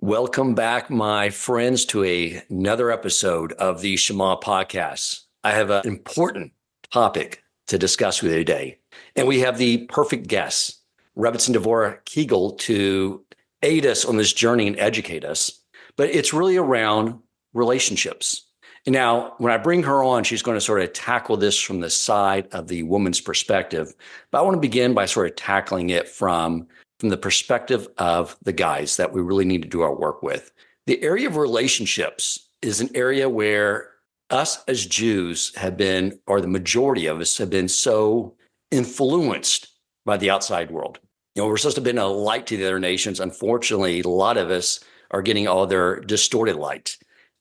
Welcome back, my friends, to another episode of the Shema podcast. I have an important topic to discuss with you today, and we have the perfect guest, Devorah Kigel, to aid us on this journey and educate us. But it's really around relationships. And now, when I bring her on, she's going to sort of tackle this from the side of the woman's perspective. But I want to begin by sort of tackling it from the perspective of the guys that we really need to do our work with. The area of relationships is an area where us as Jews have been, or the majority of us have been so influenced by the outside world. We're supposed to have been a light to the other nations. Unfortunately, a lot of us are getting all their distorted light,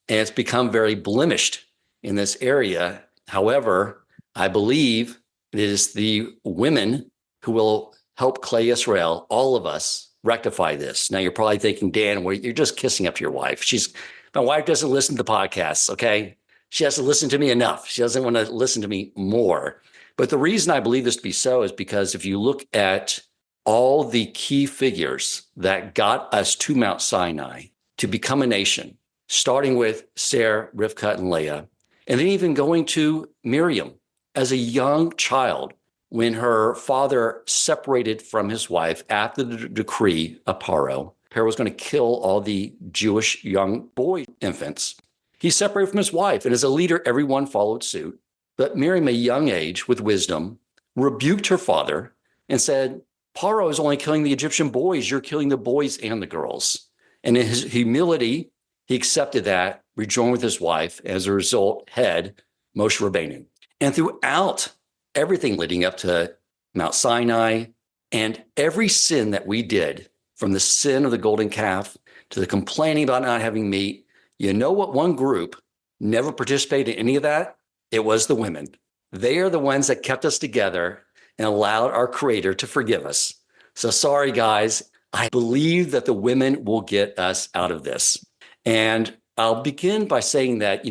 and it's become very blemished in this area. However, I believe it is the women who will help Clay Israel, all of us, rectify this. Now, you're probably thinking, Dan, well, you're just kissing up to your wife. My wife doesn't listen to podcasts, okay? She hasn't listened to me enough. She doesn't want to listen to me more. But the reason I believe this to be so is because if you look at all the key figures that got us to Mount Sinai to become a nation, starting with Sarah, Rivkah, and Leah, and then even going to Miriam as a young child, when her father separated from his wife after the decree of Paro was going to kill all the Jewish young boy infants. He separated from his wife, and as a leader, everyone followed suit. But Miriam, a young age with wisdom, rebuked her father and said, Paro is only killing the Egyptian boys. You're killing the boys and the girls. And in his humility, he accepted that, rejoined with his wife, as a result, had Moshe Rabbeinu. And throughout everything leading up to Mount Sinai and every sin that we did, from the sin of the golden calf to the complaining about not having meat, you know what one group never participated in any of that? It was the women. They are the ones that kept us together and allowed our Creator to forgive us. So sorry, guys. I believe that the women will get us out of this. And I'll begin by saying that,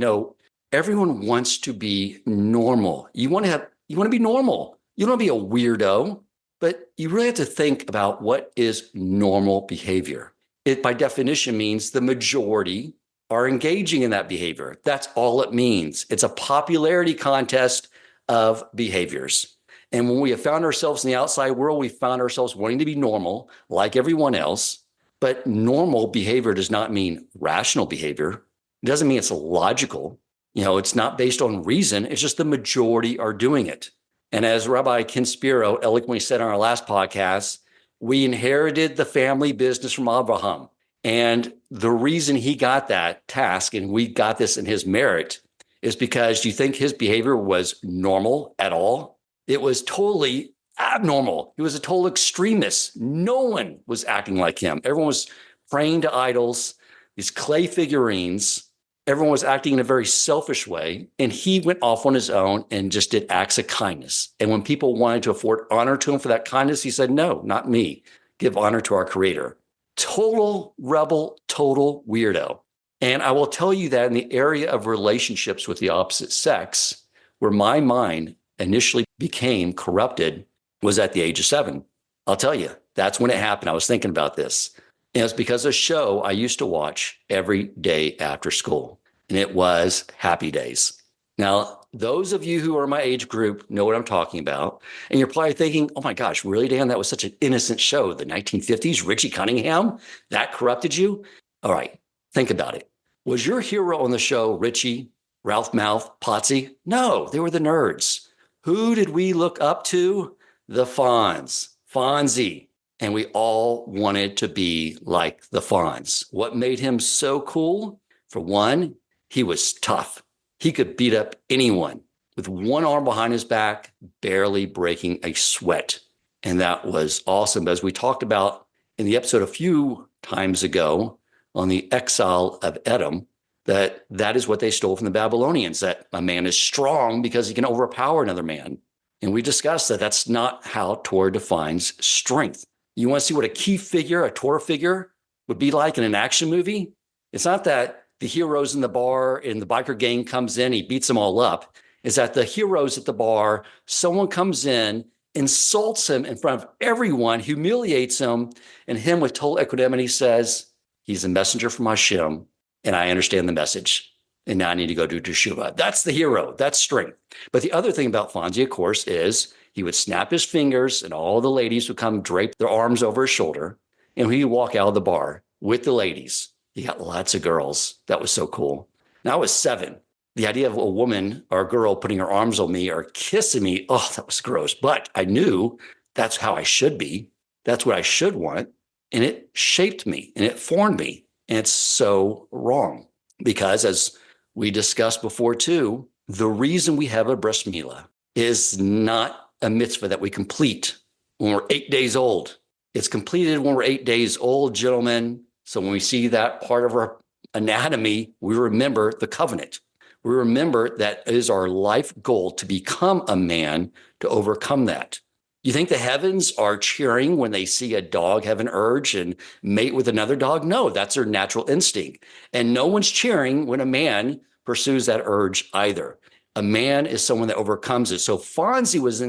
everyone wants to be normal. You want to be normal. You don't want to be a weirdo, but you really have to think about what is normal behavior. It, by definition, means the majority are engaging in that behavior. That's all it means. It's a popularity contest of behaviors. And when we have found ourselves in the outside world, we found ourselves wanting to be normal like everyone else. But normal behavior does not mean rational behavior. It doesn't mean it's logical. It's not based on reason. It's just the majority are doing it. And as Rabbi Ken Spiro eloquently said on our last podcast, we inherited the family business from Abraham. And the reason he got that task, and we got this in his merit, is because do you think his behavior was normal at all? It was totally abnormal. He was a total extremist. No one was acting like him. Everyone was praying to idols, these clay figurines. Everyone was acting in a very selfish way, and he went off on his own and just did acts of kindness. And when people wanted to afford honor to him for that kindness, he said, no, not me. Give honor to our Creator. Total rebel, total weirdo. And I will tell you that in the area of relationships with the opposite sex, where my mind initially became corrupted was at the age of 7. I'll tell you, that's when it happened. I was thinking about this. And it's because of a show I used to watch every day after school, and it was Happy Days. Now, those of you who are my age group know what I'm talking about, and you're probably thinking, oh my gosh, really, Dan? That was such an innocent show. The 1950s, Richie Cunningham, that corrupted you? All right, think about it. Was your hero on the show Richie, Ralph Mouth, Potsy? No, they were the nerds. Who did we look up to? The Fonzie. And we all wanted to be like the Fonz. What made him so cool? For one, he was tough. He could beat up anyone with one arm behind his back, barely breaking a sweat. And that was awesome. As we talked about in the episode a few times ago on the exile of Edom, that is what they stole from the Babylonians, that a man is strong because he can overpower another man. And we discussed that that's not how Torah defines strength. You want to see what a key figure, a Torah figure, would be like in an action movie? It's not that the heroes in the bar and the biker gang comes in, he beats them all up. It's that the heroes at the bar, someone comes in, insults him in front of everyone, humiliates him, and him with total equanimity says, He's a messenger from Hashem, and I understand the message. And now I need to go do teshuvah. That's the hero. That's strength. But the other thing about Fonzie, of course, is he would snap his fingers and all the ladies would come drape their arms over his shoulder. And he'd walk out of the bar with the ladies. He got lots of girls. That was so cool. Now I was 7. The idea of a woman or a girl putting her arms on me or kissing me, oh, that was gross. But I knew that's how I should be. That's what I should want. And it shaped me and it formed me. And it's so wrong because, as we discussed before too, the reason we have a bris milah is not a mitzvah that we complete when we're 8 days old. It's completed when we're 8 days old, gentlemen. So when we see that part of our anatomy, we remember the covenant. We remember that it is our life goal to become a man to overcome that. You think the heavens are cheering when they see a dog have an urge and mate with another dog? No, that's their natural instinct. And no one's cheering when a man pursues that urge either. A man is someone that overcomes it. So Fonzie was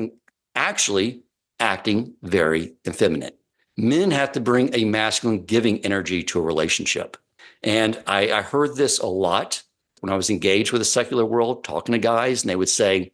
actually acting very effeminate. Men have to bring a masculine giving energy to a relationship. And I heard this a lot when I was engaged with the secular world, talking to guys, and they would say,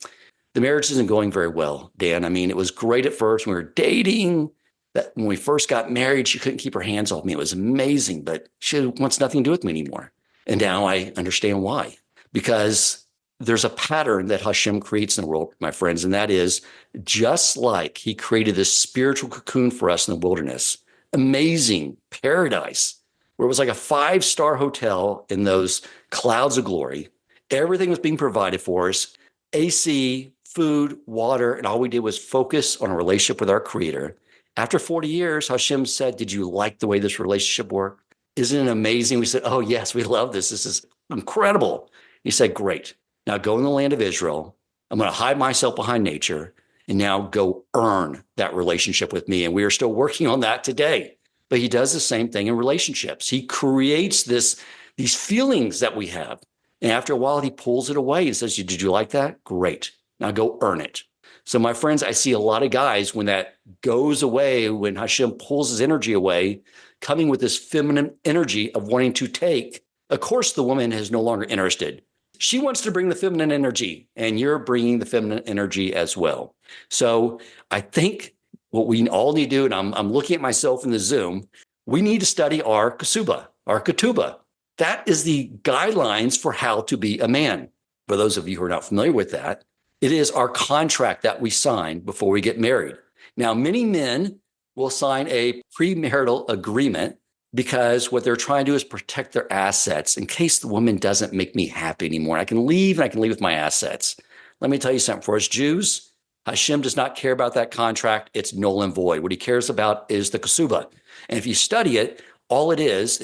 the marriage isn't going very well, Dan. I mean, it was great at first when we were dating. That when we first got married, she couldn't keep her hands off me. It was amazing, but she wants nothing to do with me anymore. And now I understand why. Because there's a pattern that Hashem creates in the world, my friends, and that is just like he created this spiritual cocoon for us in the wilderness, amazing paradise, where it was like a 5-star hotel in those clouds of glory. Everything was being provided for us, AC, food, water, and all we did was focus on a relationship with our Creator. After 40 years, Hashem said, did you like the way this relationship worked? Isn't it amazing? We said, oh, yes, we love this. This is incredible. He said, great. Now go in the land of Israel. I'm going to hide myself behind nature and now go earn that relationship with me. And we are still working on that today. But he does the same thing in relationships. He creates these feelings that we have. And after a while, he pulls it away and says, did you like that? Great. Now go earn it. So my friends, I see a lot of guys when that goes away, when Hashem pulls his energy away, coming with this feminine energy of wanting to take. Of course, the woman is no longer interested. She wants to bring the feminine energy, and you're bringing the feminine energy as well. So I think what we all need to do, and I'm looking at myself in the Zoom, we need to study our ksuba, our ketubah. That is the guidelines for how to be a man. For those of you who are not familiar with that, it is our contract that we sign before we get married. Now, many men will sign a premarital agreement because what they're trying to do is protect their assets in case the woman doesn't make me happy anymore. I can leave and I can leave with my assets. Let me tell you something. For us Jews, Hashem does not care about that contract. It's null and void. What he cares about is the ksuba. And if you study it, all it is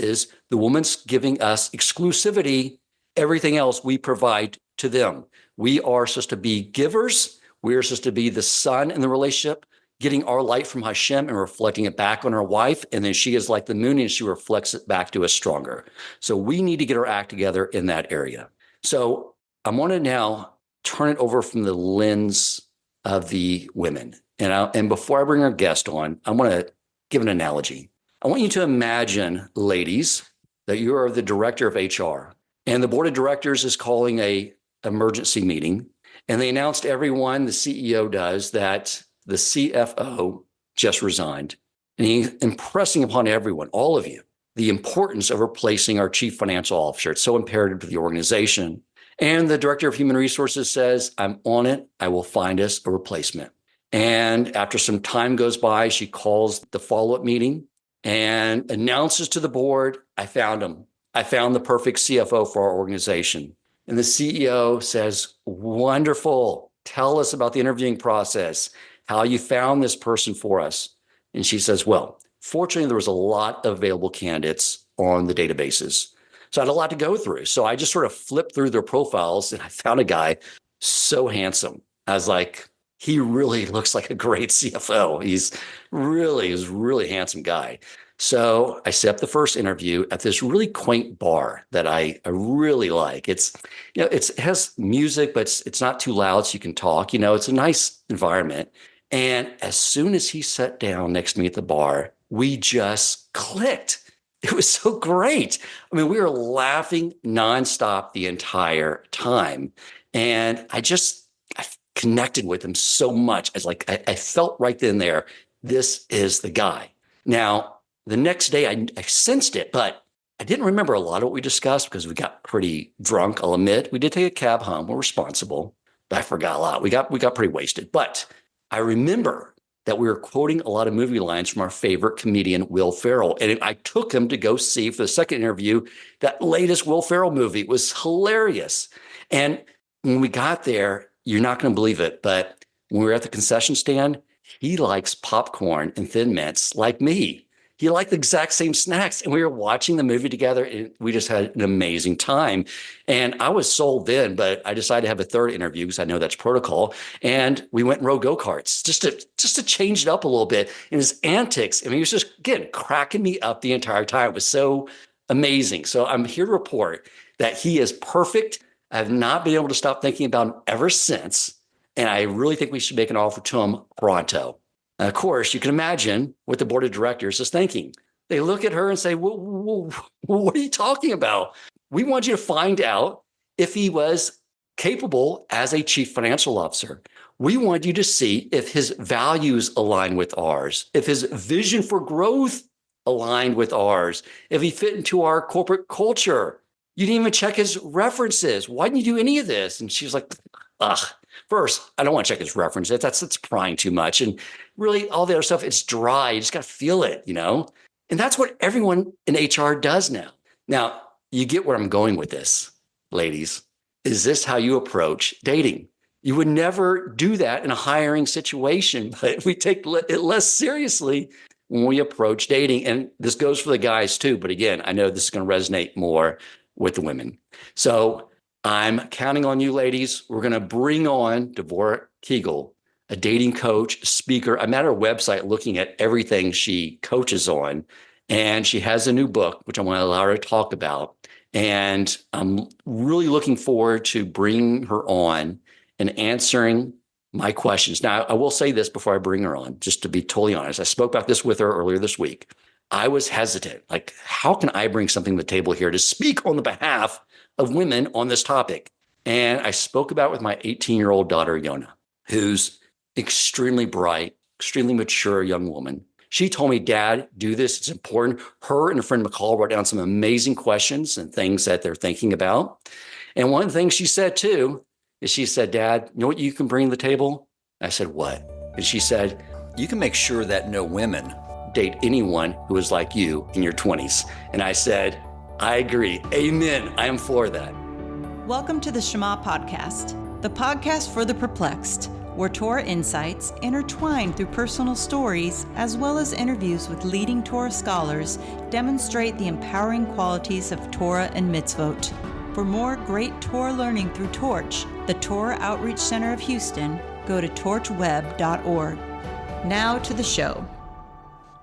the woman's giving us exclusivity. Everything else we provide to them. We are supposed to be givers. We are supposed to be the sun in the relationship, getting our light from Hashem and reflecting it back on our wife. And then she is like the moon and she reflects it back to us stronger. So we need to get our act together in that area. So I want to now turn it over from the lens of the women. And before I bring our guest on, I want to give an analogy. I want you to imagine, ladies, that you are the director of HR and the board of directors is calling a emergency meeting. And they announced to everyone, the CEO does, that the CFO just resigned. And he's impressing upon everyone, all of you, the importance of replacing our chief financial officer. It's so imperative to the organization. And the director of human resources says, I'm on it. I will find us a replacement. And after some time goes by, she calls the follow-up meeting and announces to the board, I found him. I found the perfect CFO for our organization. And the CEO says, wonderful. Tell us about the interviewing process, how you found this person for us. And she says, well, fortunately, there was a lot of available candidates on the databases. So I had a lot to go through. So I just sort of flipped through their profiles and I found a guy so handsome. I was like, he really looks like a great CFO. He's really handsome guy. So I set up the first interview at this really quaint bar that I really like. It has music, but it's not too loud so you can talk. It's a nice environment. And as soon as he sat down next to me at the bar, we just clicked. It was so great. I mean, we were laughing nonstop the entire time. And I connected with him so much. I felt right then and there, this is the guy. Now, the next day I sensed it, but I didn't remember a lot of what we discussed because we got pretty drunk. I'll admit, we did take a cab home. We're responsible, but I forgot a lot. We got pretty wasted. But I remember that we were quoting a lot of movie lines from our favorite comedian, Will Ferrell. And I took him to go see for the second interview that latest Will Ferrell movie. It was hilarious. And when we got there, you're not going to believe it, but when we were at the concession stand, he likes popcorn and Thin Mints like me. He liked the exact same snacks. And we were watching the movie together and we just had an amazing time. And I was sold then, but I decided to have a third interview because I know that's protocol. And we went and rode go-karts just to change it up a little bit. And his antics, I mean, he was just, again, cracking me up the entire time. It was so amazing. So I'm here to report that he is perfect. I have not been able to stop thinking about him ever since. And I really think we should make an offer to him pronto. And of course, you can imagine what the board of directors is thinking. They look at her and say, what are you talking about? We want you to find out if he was capable as a chief financial officer. We want you to see if his values align with ours, if his vision for growth aligned with ours, if he fit into our corporate culture. You didn't even check his references. Why didn't you do any of this? And she's like, ugh. First, I don't want to check his references. That's prying too much. And really, all the other stuff, it's dry. You just got to feel it, you know? And that's what everyone in HR does now. Now, you get where I'm going with this, ladies. Is this how you approach dating? You would never do that in a hiring situation, but we take it less seriously when we approach dating. And this goes for the guys too. But again, I know this is going to resonate more with the women. So I'm counting on you, ladies. We're going to bring on Devorah Kigel, a dating coach, speaker. I'm at her website looking at everything she coaches on, and she has a new book, which I want to allow her to talk about. And I'm really looking forward to bringing her on and answering my questions. Now, I will say this before I bring her on, just to be totally honest. I spoke about this with her earlier this week. I was hesitant. Like, how can I bring something to the table here to speak on the behalf of women on this topic? And I spoke about it with my 18-year-old daughter, Yona, who's extremely bright, extremely mature young woman. She told me, Dad, do this. It's important. Her and her friend McCall wrote down some amazing questions and things that they're thinking about. And one of the things she said too, is she said, Dad, you know what you can bring to the table? I said, what? And she said, you can make sure that no women date anyone who is like you in your 20s. And I said, I agree. Amen. I am for that. Welcome to the Shema Podcast, the podcast for the perplexed, where Torah insights intertwined through personal stories as well as interviews with leading Torah scholars demonstrate the empowering qualities of Torah and mitzvot. For more great Torah learning through Torch, the Torah Outreach Center of Houston, go to torchweb.org. Now to the show.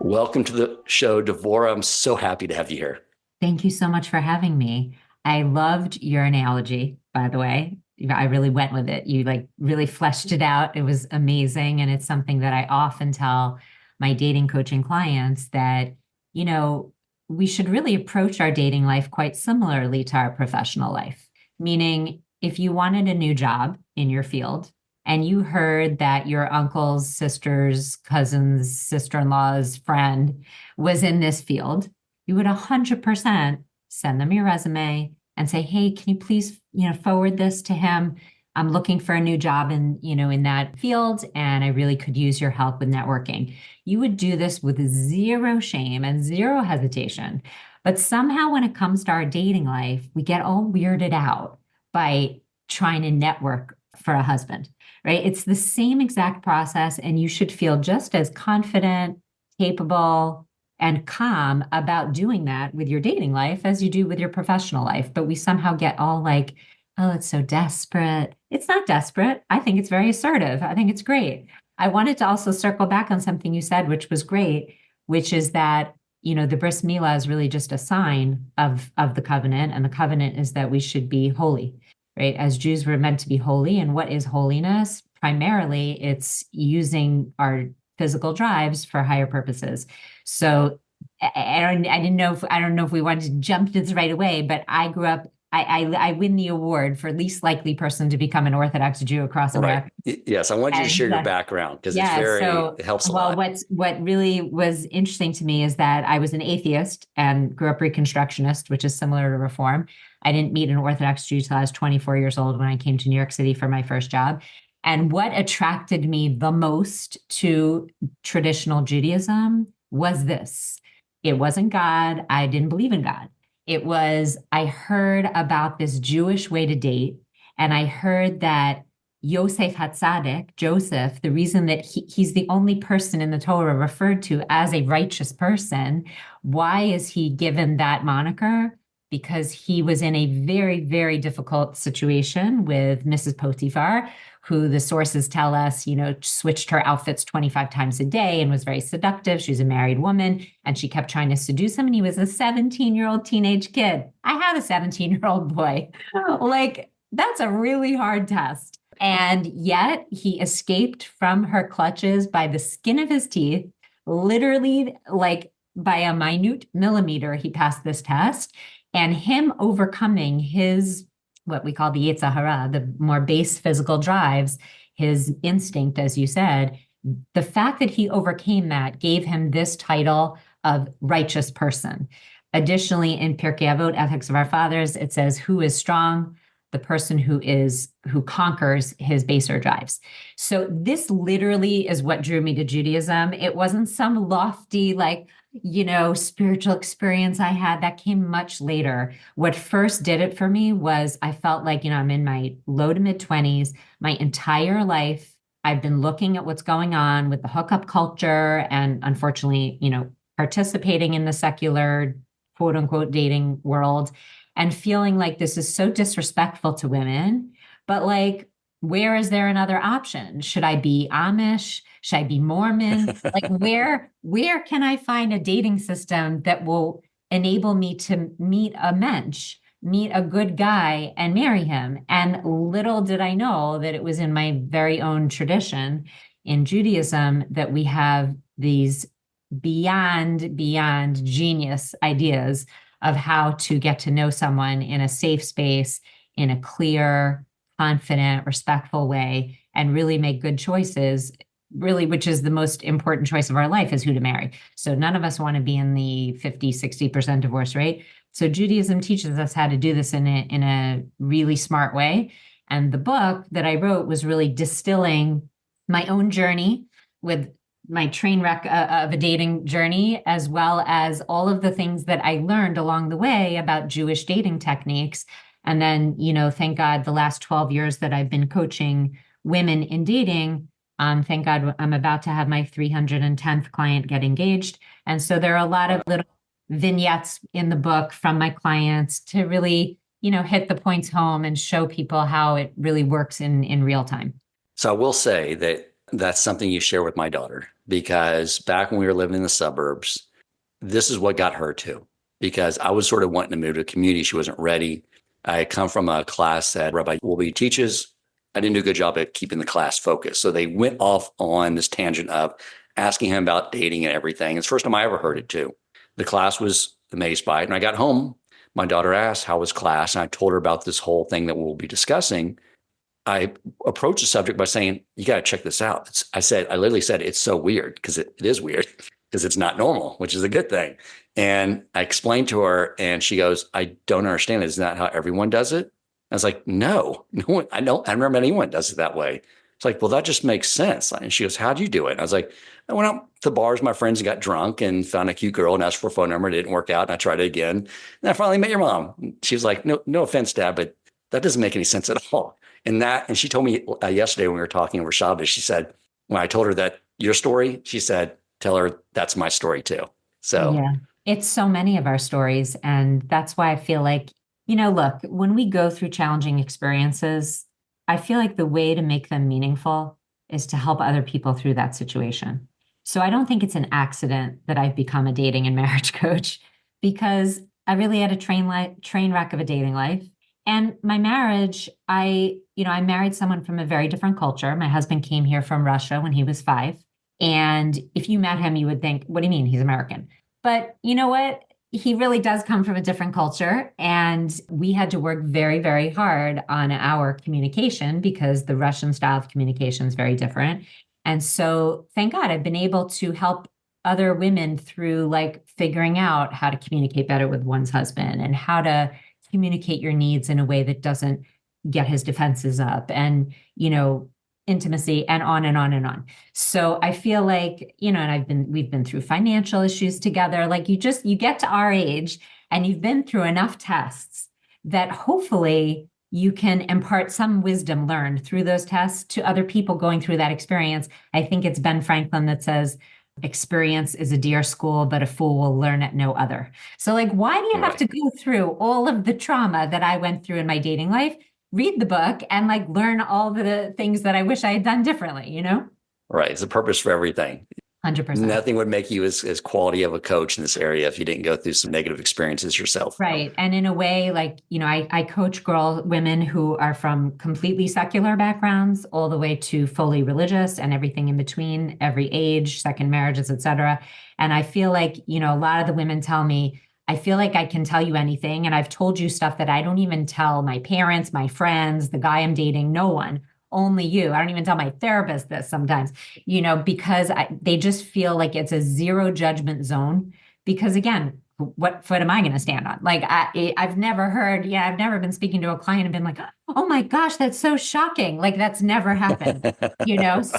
Welcome to the show, Devorah. I'm so happy to have you here. Thank you so much for having me. I loved your analogy, by the way. I really went with it. You really fleshed it out. It was amazing. And it's something that I often tell my dating coaching clients that, we should really approach our dating life quite similarly to our professional life. Meaning, if you wanted a new job in your field and you heard that your uncle's sister's cousin's sister-in-law's friend was in this field, you would 100% send them your resume and say, hey, can you please, forward this to him? I'm looking for a new job in that field, and I really could use your help with networking. You would do this with zero shame and zero hesitation. But somehow when it comes to our dating life, we get all weirded out by trying to network for a husband, right? It's the same exact process, and you should feel just as confident, capable, and calm about doing that with your dating life as you do with your professional life. But we somehow get all like, oh, it's so desperate. It's not desperate. I think it's very assertive. I think it's great. I wanted to also circle back on something you said, which was great, which is that, the bris milah is really just a sign of the covenant. And the covenant is that we should be holy, right? As Jews, we're meant to be holy. And what is holiness? Primarily, it's using our physical drives for higher purposes. So I didn't know if, I don't know if we wanted to jump to this right away, but I grew up, I win the award for least likely person to become an Orthodox Jew across Right. America. Yes. I want you to share And your background because yeah, it helps a well, lot. what really was interesting to me is that I was an atheist and grew up Reconstructionist, which is similar to Reform. I didn't meet an Orthodox Jew till I was 24 years old when I came to New York City for my first job. And what attracted me the most to traditional Judaism was this. It wasn't God. I didn't believe in God. It was, I heard about this Jewish way to date, and I heard that Yosef Hatzadik, Joseph, the reason that he's the only person in the Torah referred to as a righteous person, why is he given that moniker? Because he was in a very, very difficult situation with Mrs. Potiphar, who the sources tell us, switched her outfits 25 times a day and was very seductive. She was a married woman and she kept trying to seduce him. And he was a 17-year-old teenage kid. I had a 17-year-old boy. Like, that's a really hard test. And yet he escaped from her clutches by the skin of his teeth, literally, like by a minute millimeter, he passed this test. And him overcoming his, what we call the Yetzer Hara, the more base physical drives, his instinct, as you said, the fact that he overcame that gave him this title of righteous person. Additionally, in Pirkei Avot, Ethics of Our Fathers, it says, who is strong? The person who conquers his baser drives. So this literally is what drew me to Judaism. It wasn't some lofty, spiritual experience I had that came much later. What first did it for me was I felt like, I'm in my low to mid 20s, my entire life. I've been looking at what's going on with the hookup culture and unfortunately, participating in the secular quote unquote dating world and feeling like this is so disrespectful to women, but like, where is there another option? Should I be Amish? Should I be Mormon? Like, where can I find a dating system that will enable me to meet a mensch, meet a good guy and marry him? And little did I know that it was in my very own tradition in Judaism that we have these beyond genius ideas of how to get to know someone in a safe space, in a clear, confident, respectful way, and really make good choices, really, which is the most important choice of our life, is who to marry. So none of us want to be in the 50, 60% divorce rate. So Judaism teaches us how to do this in a really smart way. And the book that I wrote was really distilling my own journey with my train wreck of a dating journey, as well as all of the things that I learned along the way about Jewish dating techniques. And then, thank God, the last 12 years that I've been coaching women in dating, thank God I'm about to have my 310th client get engaged. And so there are a lot of little vignettes in the book from my clients to really, hit the points home and show people how it really works in real time. So I will say that that's something you share with my daughter, because back when we were living in the suburbs, this is what got her too, because I was sort of wanting to move to a community. She wasn't ready. I had come from a class that Rabbi Wolbe teaches. I didn't do a good job at keeping the class focused. So they went off on this tangent of asking him about dating and everything. It's the first time I ever heard it too. The class was amazed by it. And I got home, my daughter asked, how was class? And I told her about this whole thing that we'll be discussing. I approached the subject by saying, you got to check this out. I literally said, it's so weird, because it is weird, because it's not normal, which is a good thing. And I explained to her and she goes, I don't understand. Isn't that how everyone does it? I was like, no one, I don't remember anyone does it that way. It's like, well, that just makes sense. And she goes, how'd you do it? And I was like, I went out to bars, my friends, and got drunk and found a cute girl and asked for a phone number. It didn't work out. And I tried it again. And I finally met your mom. She was like, no offense, Dad, but that doesn't make any sense at all. And she told me yesterday when we were talking over Shabbos, she said, when I told her that your story, she said, tell her that's my story too. So yeah, it's so many of our stories. And that's why I feel like, look, when we go through challenging experiences, I feel like the way to make them meaningful is to help other people through that situation. So I don't think it's an accident that I've become a dating and marriage coach, because I really had a train wreck of a dating life. And my marriage, I married someone from a very different culture. My husband came here from Russia when he was 5. And if you met him, you would think, what do you mean? He's American. But you know what? He really does come from a different culture. And we had to work very, very hard on our communication because the Russian style of communication is very different. And so thank God I've been able to help other women through like figuring out how to communicate better with one's husband and how to communicate your needs in a way that doesn't get his defenses up and, intimacy and on and on and on. So I feel like, and we've been through financial issues together. Like you get to our age and you've been through enough tests that hopefully you can impart some wisdom learned through those tests to other people going through that experience. I think it's Ben Franklin that says, experience is a dear school, but a fool will learn at no other. So like, why do you have to go through all of the trauma that I went through in my dating life? Read the book and like learn all the things that I wish I had done differently, Right. It's a purpose for everything. 100%. Nothing would make you as quality of a coach in this area if you didn't go through some negative experiences yourself. Right. And in a way, like, I coach women who are from completely secular backgrounds all the way to fully religious and everything in between, every age, second marriages, et cetera. And I feel like, a lot of the women tell me, I feel like I can tell you anything. And I've told you stuff that I don't even tell my parents, my friends, the guy I'm dating, no one, only you. I don't even tell my therapist this sometimes, because they just feel like it's a zero judgment zone. Because again, what foot am I going to stand on? Like I've never been speaking to a client and been like, oh my gosh, that's so shocking. Like that's never happened,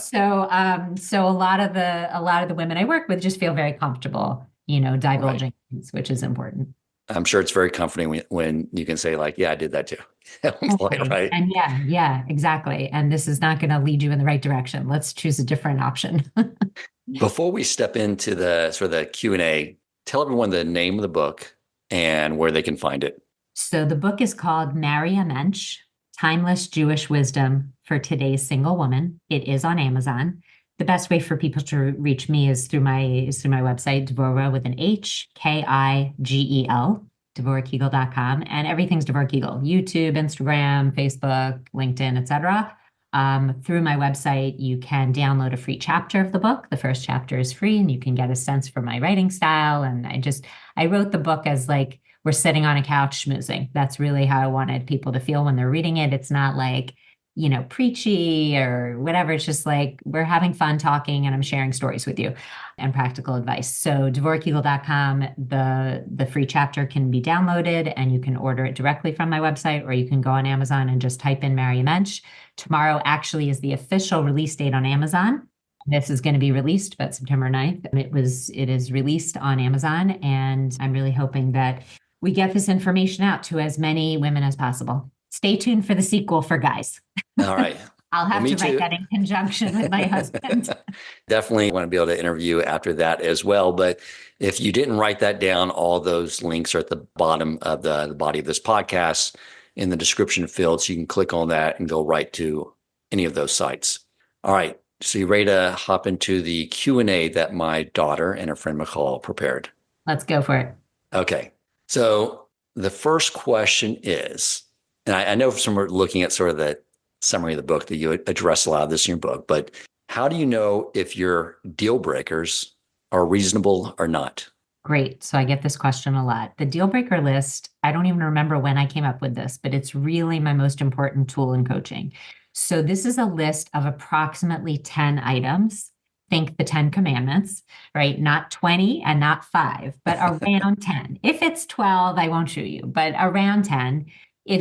So a lot of the women I work with just feel very comfortable, divulging things, which is important. I'm sure it's very comforting when you can say like, yeah, I did that too. Right. And yeah, exactly. And this is not going to lead you in the right direction. Let's choose a different option. Before we step into the sort of the Q&A, tell everyone the name of the book and where they can find it. So the book is called Marry a Mensch, Timeless Jewish Wisdom for Today's Single Woman. It is on Amazon. The best way for people to reach me is through my website, Devorah with an H, Kigel, DevorahKigel.com. And everything's Devorah Kigel, YouTube, Instagram, Facebook, LinkedIn, etc. Through my website, you can download a free chapter of the book. The first chapter is free and you can get a sense for my writing style. And I wrote the book as like, we're sitting on a couch schmoozing. That's really how I wanted people to feel when they're reading it. It's not like, preachy or whatever. It's just like, we're having fun talking and I'm sharing stories with you and practical advice. So DevorahKigel.com, the free chapter can be downloaded and you can order it directly from my website, or you can go on Amazon and just type in Marry a Mensch. Tomorrow actually is the official release date on Amazon. This is going to be released about September 9th. It is released on Amazon. And I'm really hoping that we get this information out to as many women as possible. Stay tuned for the sequel for guys. All right. I'll have to write that in conjunction with my husband. Definitely want to be able to interview after that as well. But if you didn't write that down, all those links are at the bottom of the body of this podcast in the description field. So you can click on that and go right to any of those sites. All right. So you ready to hop into the Q&A that my daughter and her friend McCall prepared? Let's go for it. Okay. So the first question is, and I know from looking at sort of the summary of the book that you address a lot of this in your book, but how do you know if your deal breakers are reasonable or not? Great. So I get this question a lot. The deal breaker list, I don't even remember when I came up with this, but it's really my most important tool in coaching. So this is a list of approximately 10 items. Think the 10 commandments, right? Not 20 and not 5, but around 10. If it's 12, I won't show you, but around 10.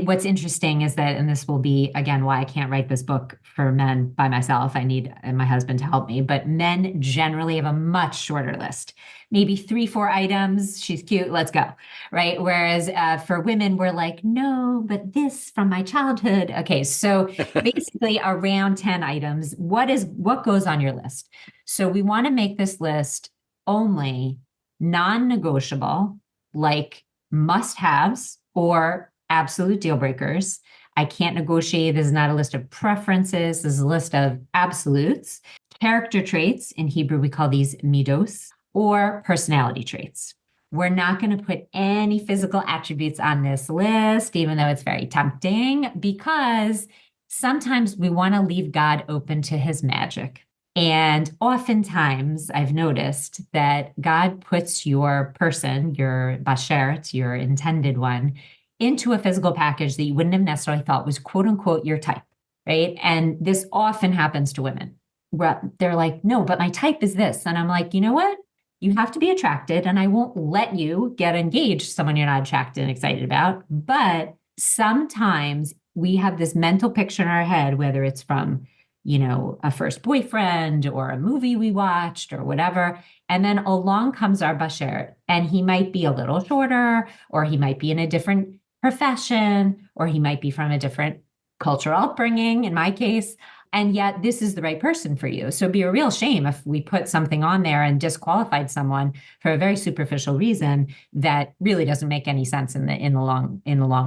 What's interesting is that, and this will be, again, why I can't write this book for men by myself. I need my husband to help me, but men generally have a much shorter list, maybe 3-4 items. She's cute. Let's go. Right. Whereas for women, we're like, no, but this from my childhood. Okay. So basically around 10 items, what goes on your list? So we want to make this list only non-negotiable, like must-haves or absolute deal breakers. I can't negotiate. This is not a list of preferences. This is a list of absolutes. Character traits, in Hebrew, we call these midos, or personality traits. We're not going to put any physical attributes on this list, even though it's very tempting, because sometimes we want to leave God open to his magic. And oftentimes I've noticed that God puts your person, your bashert, your intended one, into a physical package that you wouldn't have necessarily thought was quote unquote your type, right? And this often happens to women where they're like, no, but my type is this. And I'm like, you know what? You have to be attracted, and I won't let you get engaged to someone you're not attracted and excited about. But sometimes we have this mental picture in our head, whether it's from a first boyfriend or a movie we watched or whatever. And then along comes our basher, and he might be a little shorter, or he might be in a different profession, or he might be from a different cultural upbringing, in my case. And yet this is the right person for you. So it'd be a real shame if we put something on there and disqualified someone for a very superficial reason that really doesn't make any sense in the long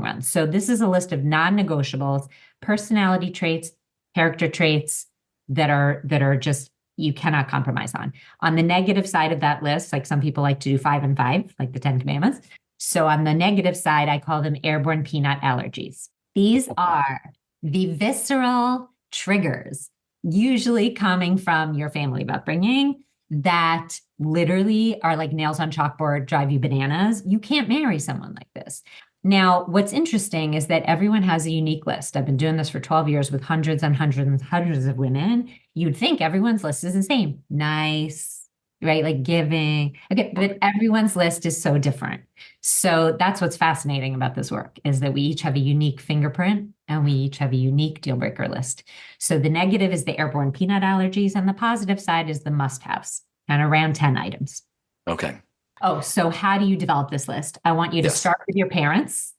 run. So this is a list of non-negotiables, personality traits, character traits that are just you cannot compromise on. On the negative side of that list, like some people like to do 5 and 5, like the 10 Commandments. So on the negative side, I call them airborne peanut allergies. These are the visceral triggers, usually coming from your family upbringing, that literally are like nails on chalkboard, drive you bananas. You can't marry someone like this. Now, what's interesting is that everyone has a unique list. I've been doing this for 12 years with hundreds and hundreds and hundreds of women. You'd think everyone's list is the same. Nice, right? Like giving. Okay, but everyone's list is so different. So that's what's fascinating about this work, is that we each have a unique fingerprint and we each have a unique deal breaker list. So the negative is the airborne peanut allergies, and the positive side is the must-haves, and around 10 items. Okay. Oh, so how do you develop this list? I want you to start with your parents.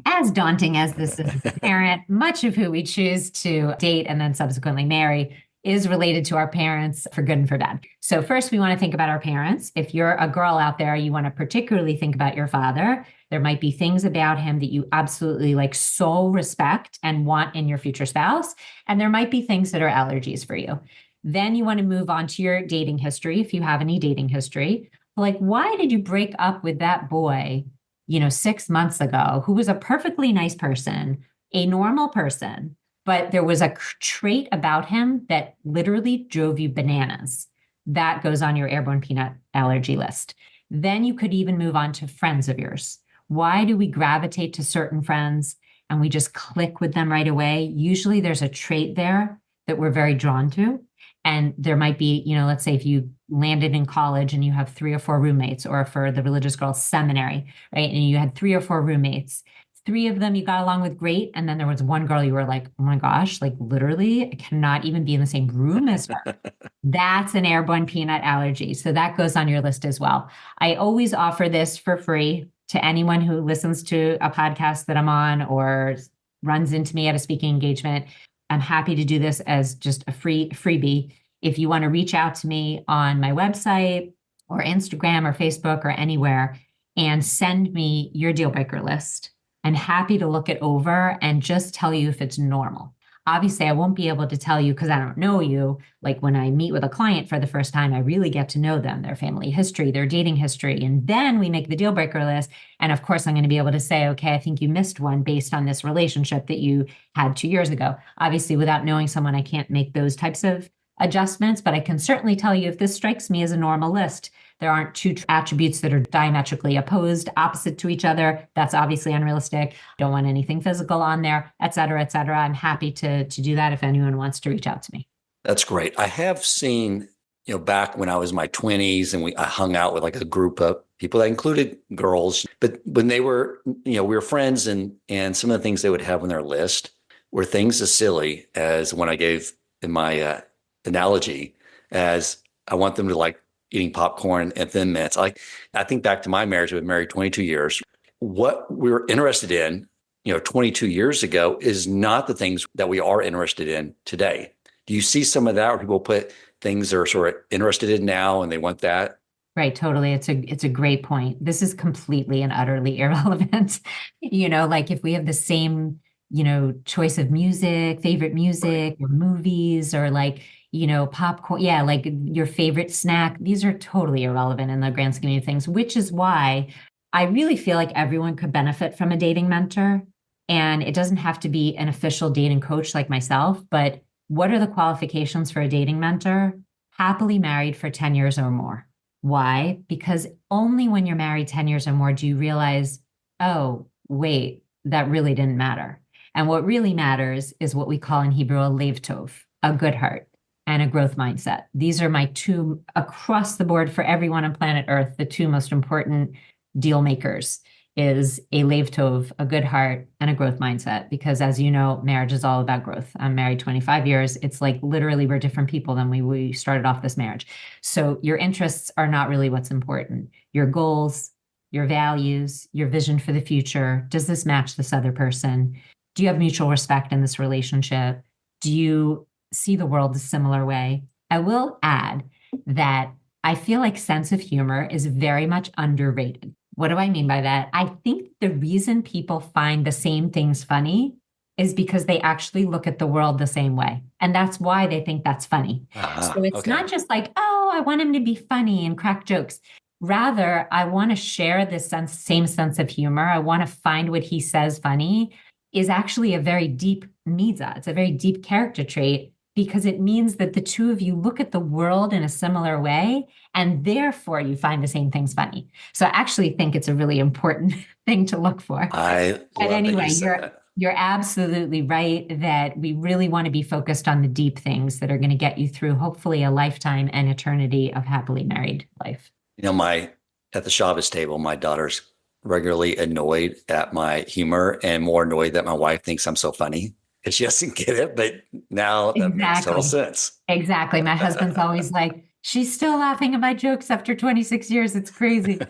As daunting as this is, as a parent, much of who we choose to date and then subsequently marry is related to our parents for good and for bad. So first, we want to think about our parents. If you're a girl out there, you want to particularly think about your father. There might be things about him that you absolutely like so respect and want in your future spouse. And there might be things that are allergies for you. Then you want to move on to your dating history, if you have any dating history. Like, why did you break up with that boy, 6 months ago, who was a perfectly nice person, a normal person, but there was a trait about him that literally drove you bananas? That goes on your airborne peanut allergy list. Then you could even move on to friends of yours. Why do we gravitate to certain friends and we just click with them right away? Usually there's a trait there that we're very drawn to. And there might be, let's say if you landed in college and you have 3 or 4 roommates, or for the religious girls, seminary, right? And you had 3 or 4 roommates, 3 of them you got along with great. And then there was one girl you were like, oh my gosh, like literally I cannot even be in the same room as her. That's an airborne peanut allergy. So that goes on your list as well. I always offer this for free to anyone who listens to a podcast that I'm on or runs into me at a speaking engagement. I'm happy to do this as just a freebie. If you want to reach out to me on my website or Instagram or Facebook or anywhere and send me your deal breaker list, I'm happy to look it over and just tell you if it's normal. Obviously, I won't be able to tell you because I don't know you. Like when I meet with a client for the first time, I really get to know them, their family history, their dating history, and then we make the deal breaker list. And of course, I'm going to be able to say, okay, I think you missed one based on this relationship that you had 2 years ago. Obviously, without knowing someone, I can't make those types of adjustments, but I can certainly tell you if this strikes me as a normal list. There aren't 2 attributes that are diametrically opposed, opposite to each other. That's obviously unrealistic. Don't want anything physical on there, et cetera, et cetera. I'm happy to do that if anyone wants to reach out to me. That's great. I have seen, back when I was in my 20s and I hung out with like a group of people that included girls, but when they were, we were friends, and some of the things they would have on their list were things as silly as when I gave in my analogy as I want them to like eating popcorn and Thin Mints. I think back to my marriage. I've been married 22 years. What we were interested in, 22 years ago is not the things that we are interested in today. Do you see some of that where people put things they're sort of interested in now and they want that? Right, totally. It's a great point. This is completely and utterly irrelevant. Like if we have the same, choice of music, favorite music, or movies, or like, popcorn. Yeah, like your favorite snack. These are totally irrelevant in the grand scheme of things, which is why I really feel like everyone could benefit from a dating mentor. And it doesn't have to be an official dating coach like myself, but What are the qualifications for a dating mentor? Happily married for 10 years or more. Why? Because only when you're married 10 years or more do you realize, oh, wait, that really didn't matter. And what really matters is what we call in Hebrew a lev tov, a good heart and a growth mindset. These are my two across the board for everyone on planet Earth, the two most important deal makers is a lev tov, a good heart, and a growth mindset. Because as you know, marriage is all about growth. I'm married 25 years. It's like literally we're different people than we started off this marriage. So your interests are not really what's important. Your goals, your values, your vision for the future. Does this match this other person? Do you have mutual respect in this relationship? Do you see the world a similar way? I will add that I feel like sense of humor is very much underrated. What do I mean by that? I think the reason people find the same things funny is because they actually look at the world the same way. And that's why they think that's funny. So it's not just like, oh, I want him to be funny and crack jokes. Rather, I want to share this same sense of humor. I want to find what he says funny is actually a very deep mitzvah. It's a very deep character trait because it means that the two of you look at the world in a similar way and therefore you find the same things funny. So I actually think it's a really important thing to look for. But anyway, you're absolutely right that we really want to be focused on the deep things that are going to get you through hopefully a lifetime and eternity of happily married life. At the Shabbos table, my daughter's regularly annoyed at my humor and more annoyed that my wife thinks I'm so funny. Because she doesn't get it, but now that makes total sense. Exactly. My husband's always like, she's still laughing at my jokes after 26 years. It's crazy.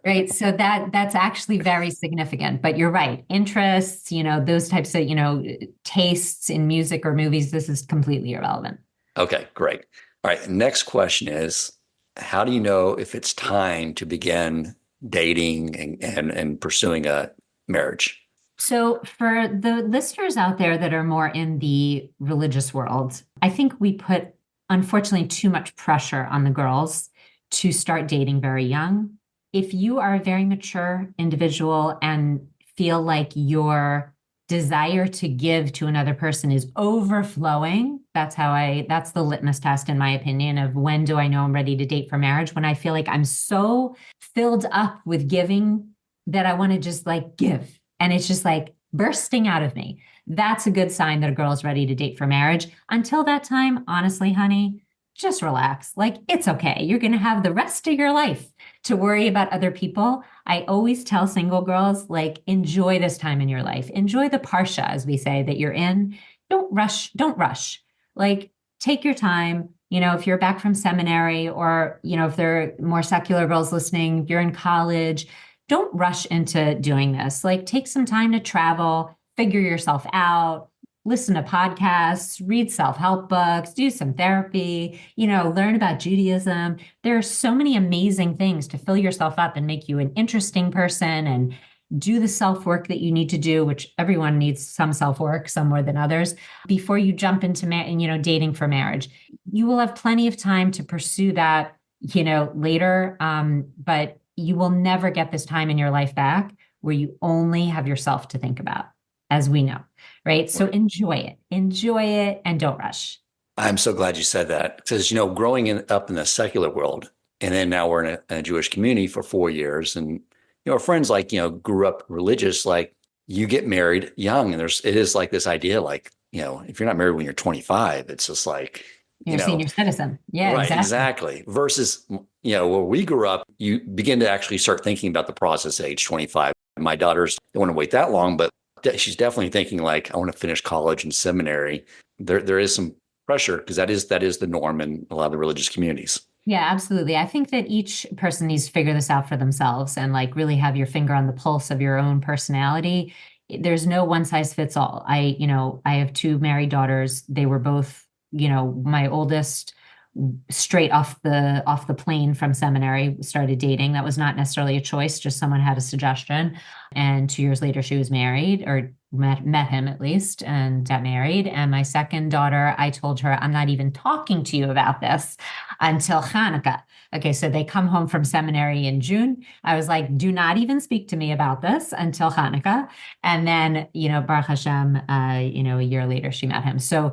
Right. So that's actually very significant. But you're right. Interests, those types of, tastes in music or movies, this is completely irrelevant. Okay, great. All right. Next question is, how do you know if it's time to begin dating and pursuing a marriage? So for the listeners out there that are more in the religious world, I think we put, unfortunately, too much pressure on the girls to start dating very young. If you are a very mature individual and feel like your desire to give to another person is overflowing, that's the litmus test, in my opinion, of when do I know I'm ready to date for marriage? When I feel like I'm so filled up with giving that I want to just give. And it's just bursting out of me. That's a good sign that a girl is ready to date for marriage. Until that time, honestly, honey, just relax. It's okay. You're going to have the rest of your life to worry about other people. I always tell single girls, enjoy this time in your life. Enjoy the parsha, as we say, that you're in. Don't rush. Take your time. If you're back from seminary or, if there are more secular girls listening, you're in college, don't rush into doing this. Take some time to travel, figure yourself out, listen to podcasts, read self-help books, do some therapy, learn about Judaism. There are so many amazing things to fill yourself up and make you an interesting person and do the self-work that you need to do, which everyone needs some self-work, some more than others, before you jump into dating for marriage. You will have plenty of time to pursue that, later. But you will never get this time in your life back where you only have yourself to think about, as we know, right? So enjoy it and don't rush. I'm so glad you said that because, growing up in the secular world, and then now we're in a Jewish community for 4 years and, our friends grew up religious, you get married young and it is this idea, if you're not married when you're 25, it's just you're a senior citizen. Yeah, right, exactly. Versus, where we grew up, you begin to actually start thinking about the process at age 25. My daughters don't want to wait that long, but she's definitely thinking I want to finish college and seminary. There is some pressure because that is the norm in a lot of the religious communities. Yeah, absolutely. I think that each person needs to figure this out for themselves and really have your finger on the pulse of your own personality. There's no one size fits all. I have 2 married daughters. They were both, my oldest straight off the plane from seminary started dating. That was not necessarily a choice, just someone had a suggestion. And 2 years later, she was married or met him at least and got married. And my second daughter, I told her, I'm not even talking to you about this until Hanukkah. Okay, so they come home from seminary in June. I was like, do not even speak to me about this until Hanukkah. And then, Baruch Hashem, a year later, she met him. So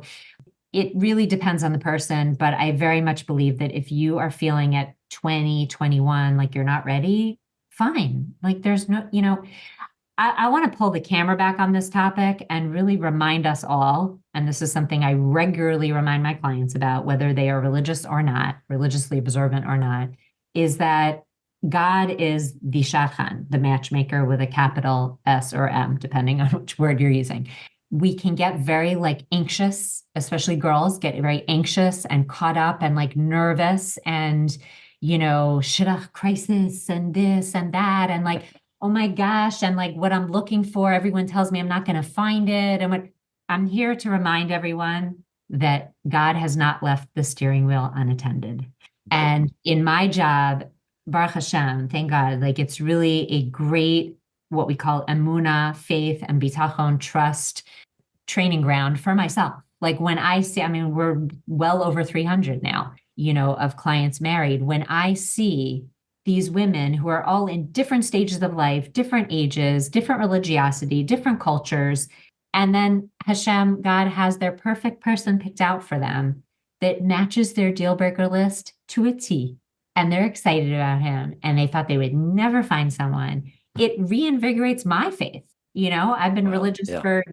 it really depends on the person, but I very much believe that if you are feeling at 20, 21, like you're not ready, fine. Like there's no, I want to pull the camera back on this topic and really remind us all, and this is something I regularly remind my clients about, whether they are religious or not, religiously observant or not, is that God is the shachan, the matchmaker with a capital S or M, depending on which word you're using. We can get very like anxious, especially girls get very anxious and caught up and like nervous and, shidduch crisis and this and that. And like, oh my gosh. And like what I'm looking for, everyone tells me I'm not going to find it. And what I'm here to remind everyone that God has not left the steering wheel unattended. And in my job, Baruch Hashem, thank God, like it's really a great, what we call emunah, faith, and bitachon, trust training ground for myself. Like when I see, we're well over 300 now, of clients married. When I see these women who are all in different stages of life, different ages, different religiosity, different cultures, and then Hashem, God has their perfect person picked out for them that matches their deal breaker list to a T. And they're excited about him and they thought they would never find someone. It reinvigorates my faith. I've been religious for,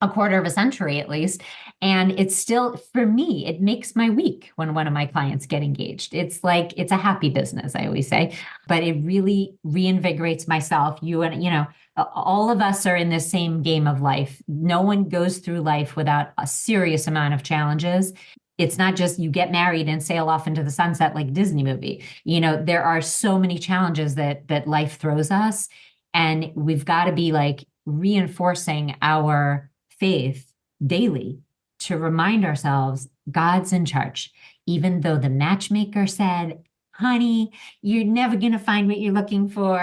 a quarter of a century at least. And it's still, for me, it makes my week when one of my clients get engaged. It's like, it's a happy business, I always say, but it really reinvigorates myself. All of us are in the same game of life. No one goes through life without a serious amount of challenges. It's not just you get married and sail off into the sunset like a Disney movie. There are so many challenges that life throws us. And we've got to be like reinforcing our faith daily to remind ourselves God's in charge. Even though the matchmaker said, honey, you're never going to find what you're looking for,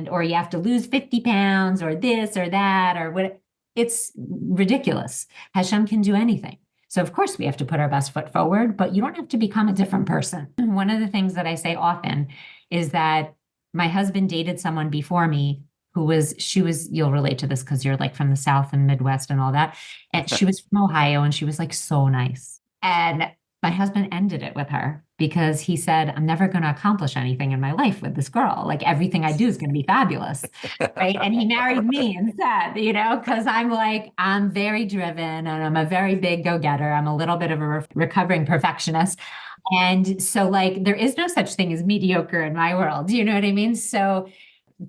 or you have to lose 50 pounds or this or that, or what. It's ridiculous. Hashem can do anything. So of course we have to put our best foot forward, but you don't have to become a different person. One of the things that I say often is that my husband dated someone before me you'll relate to this because you're like from the South and Midwest and all that. And she was from Ohio and she was like so nice. And my husband ended it with her because he said, I'm never going to accomplish anything in my life with this girl. Like everything I do is going to be fabulous. Right. And he married me instead, because I'm very driven and I'm a very big go-getter. I'm a little bit of a recovering perfectionist. And so like, there is no such thing as mediocre in my world. You know what I mean? So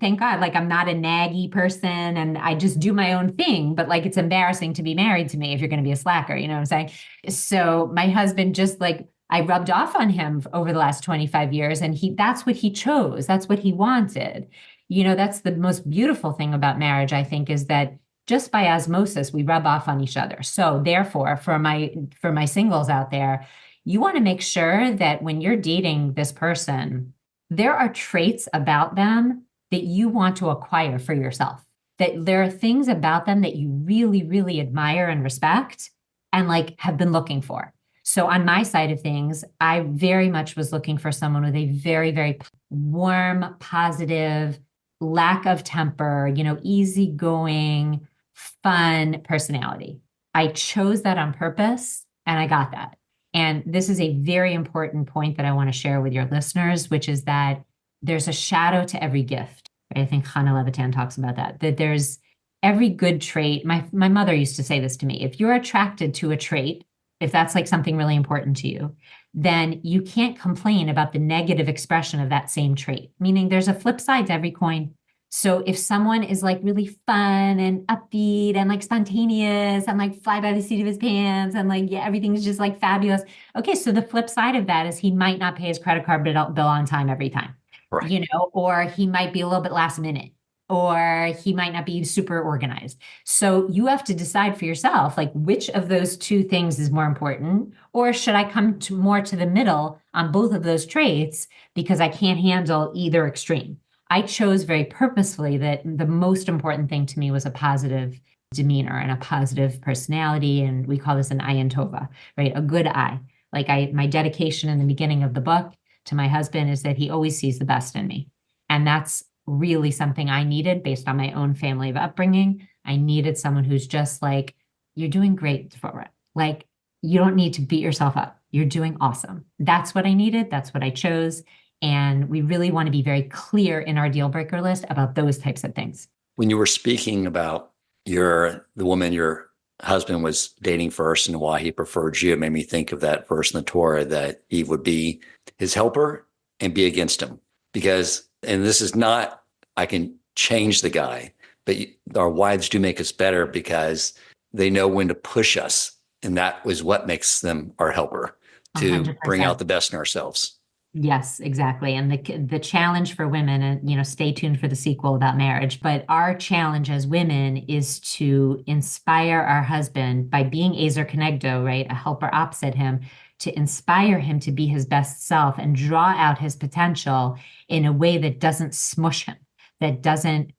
thank God, like I'm not a naggy person and I just do my own thing, but like it's embarrassing to be married to me if you're going to be a slacker, you know what I'm saying? So my husband just like, I rubbed off on him over the last 25 years and that's what he chose. That's what he wanted. That's the most beautiful thing about marriage, I think, is that just by osmosis, we rub off on each other. So therefore, for my singles out there, you want to make sure that when you're dating this person, there are traits about them that you want to acquire for yourself, that there are things about them that you really, really admire and respect and like have been looking for. So on my side of things, I very much was looking for someone with a very, very warm, positive, lack of temper, easygoing, fun personality. I chose that on purpose and I got that. And this is a very important point that I want to share with your listeners, which is that there's a shadow to every gift. I think Hannah Levitan talks about that there's every good trait. My mother used to say this to me. If you're attracted to a trait, if that's like something really important to you, then you can't complain about the negative expression of that same trait, meaning there's a flip side to every coin. So if someone is like really fun and upbeat and like spontaneous and like fly by the seat of his pants and like, yeah, everything's just like fabulous. Okay. So the flip side of that is he might not pay his credit card bill on time every time. Right. Or he might be a little bit last minute, or he might not be super organized. So you have to decide for yourself, like which of those two things is more important, or should I come more to the middle on both of those traits because I can't handle either extreme. I chose very purposefully that the most important thing to me was a positive demeanor and a positive personality. And we call this an ayin tova, right? A good eye. Like my dedication in the beginning of the book to my husband is that he always sees the best in me. And that's really something I needed based on my own family of upbringing. I needed someone who's just like, you're doing great, Devorah. Like, you don't need to beat yourself up. You're doing awesome. That's what I needed. That's what I chose. And we really want to be very clear in our deal breaker list about those types of things. When you were speaking about the woman your husband was dating first and why he preferred you, it made me think of that verse in the Torah that Eve would be his helper and be against him. Because, and this is not, I can change the guy, but our wives do make us better because they know when to push us. And that was what makes them our helper, to 100%. bring out the best in ourselves. Yes, exactly. And the challenge for women, and stay tuned for the sequel about marriage, but our challenge as women is to inspire our husband by being Ezer Kenegdo, right? A helper opposite him, to inspire him to be his best self and draw out his potential in a way that doesn't smush him, that doesn't,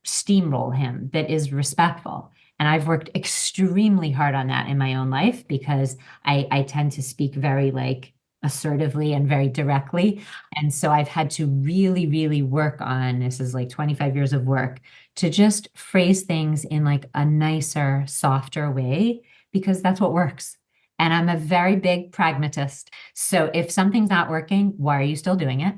steamroll him, that is respectful. And I've worked extremely hard on that in my own life because I tend to speak very assertively and very directly. And so I've had to really, really work on, this is 25 years of work, to just phrase things in a nicer, softer way, because that's what works. And I'm a very big pragmatist. So if something's not working, why are you still doing it?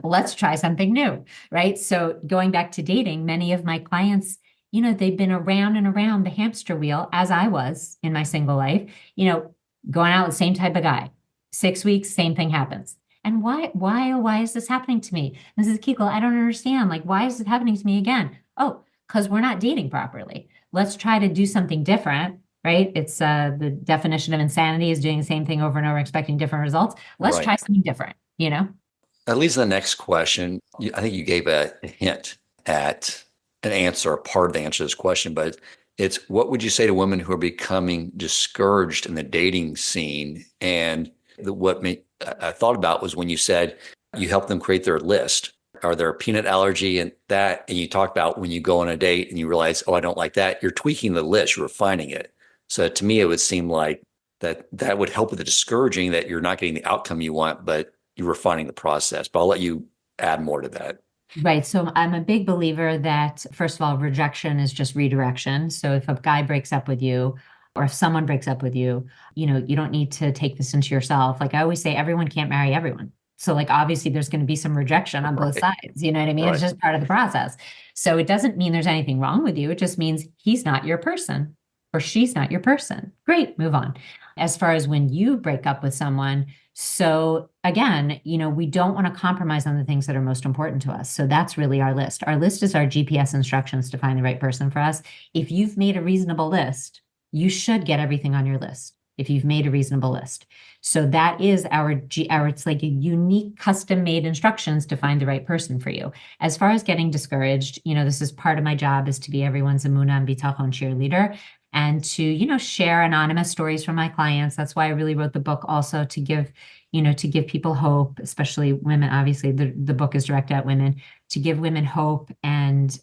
Let's try something new, right? So going back to dating, many of my clients, they've been around and around the hamster wheel, as I was in my single life, going out with the same type of guy. 6 weeks, same thing happens. And why is this happening to me? Mrs. Kigel, I don't understand. Why is it happening to me again? Oh, because we're not dating properly. Let's try to do something different, right? It's the definition of insanity is doing the same thing over and over, expecting different results. Let's try something different, That leads to the next question. I think you gave a hint at an answer, a part of the answer to this question, but it's, what would you say to women who are becoming discouraged in the dating scene? And I thought about was when you said you help them create their list. Are there a peanut allergy and that? And you talked about when you go on a date and you realize, oh, I don't like that. You're tweaking the list, you're refining it. So to me, it would seem like that would help with the discouraging that you're not getting the outcome you want, but you're refining the process. But I'll let you add more to that. Right. So I'm a big believer that, first of all, rejection is just redirection. So if a guy breaks up with you, or if someone breaks up with you, you don't need to take this into yourself. I always say, everyone can't marry everyone. So obviously there's going to be some rejection on both sides. You know what I mean? Right. It's just part of the process. So it doesn't mean there's anything wrong with you. It just means he's not your person or she's not your person. Great, move on. As far as when you break up with someone, so again, we don't want to compromise on the things that are most important to us. So that's really our list. Our list is our GPS instructions to find the right person for us. If you've made a reasonable list, you should get everything on your list if you've made a reasonable list. So that is it's like a unique custom-made instructions to find the right person for you. As far as getting discouraged, this is part of my job, is to be everyone's Emunah and Bitachon cheerleader, and to, share anonymous stories from my clients. That's why I really wrote the book, also to give people hope, especially women. Obviously, the book is directed at women, to give women hope and,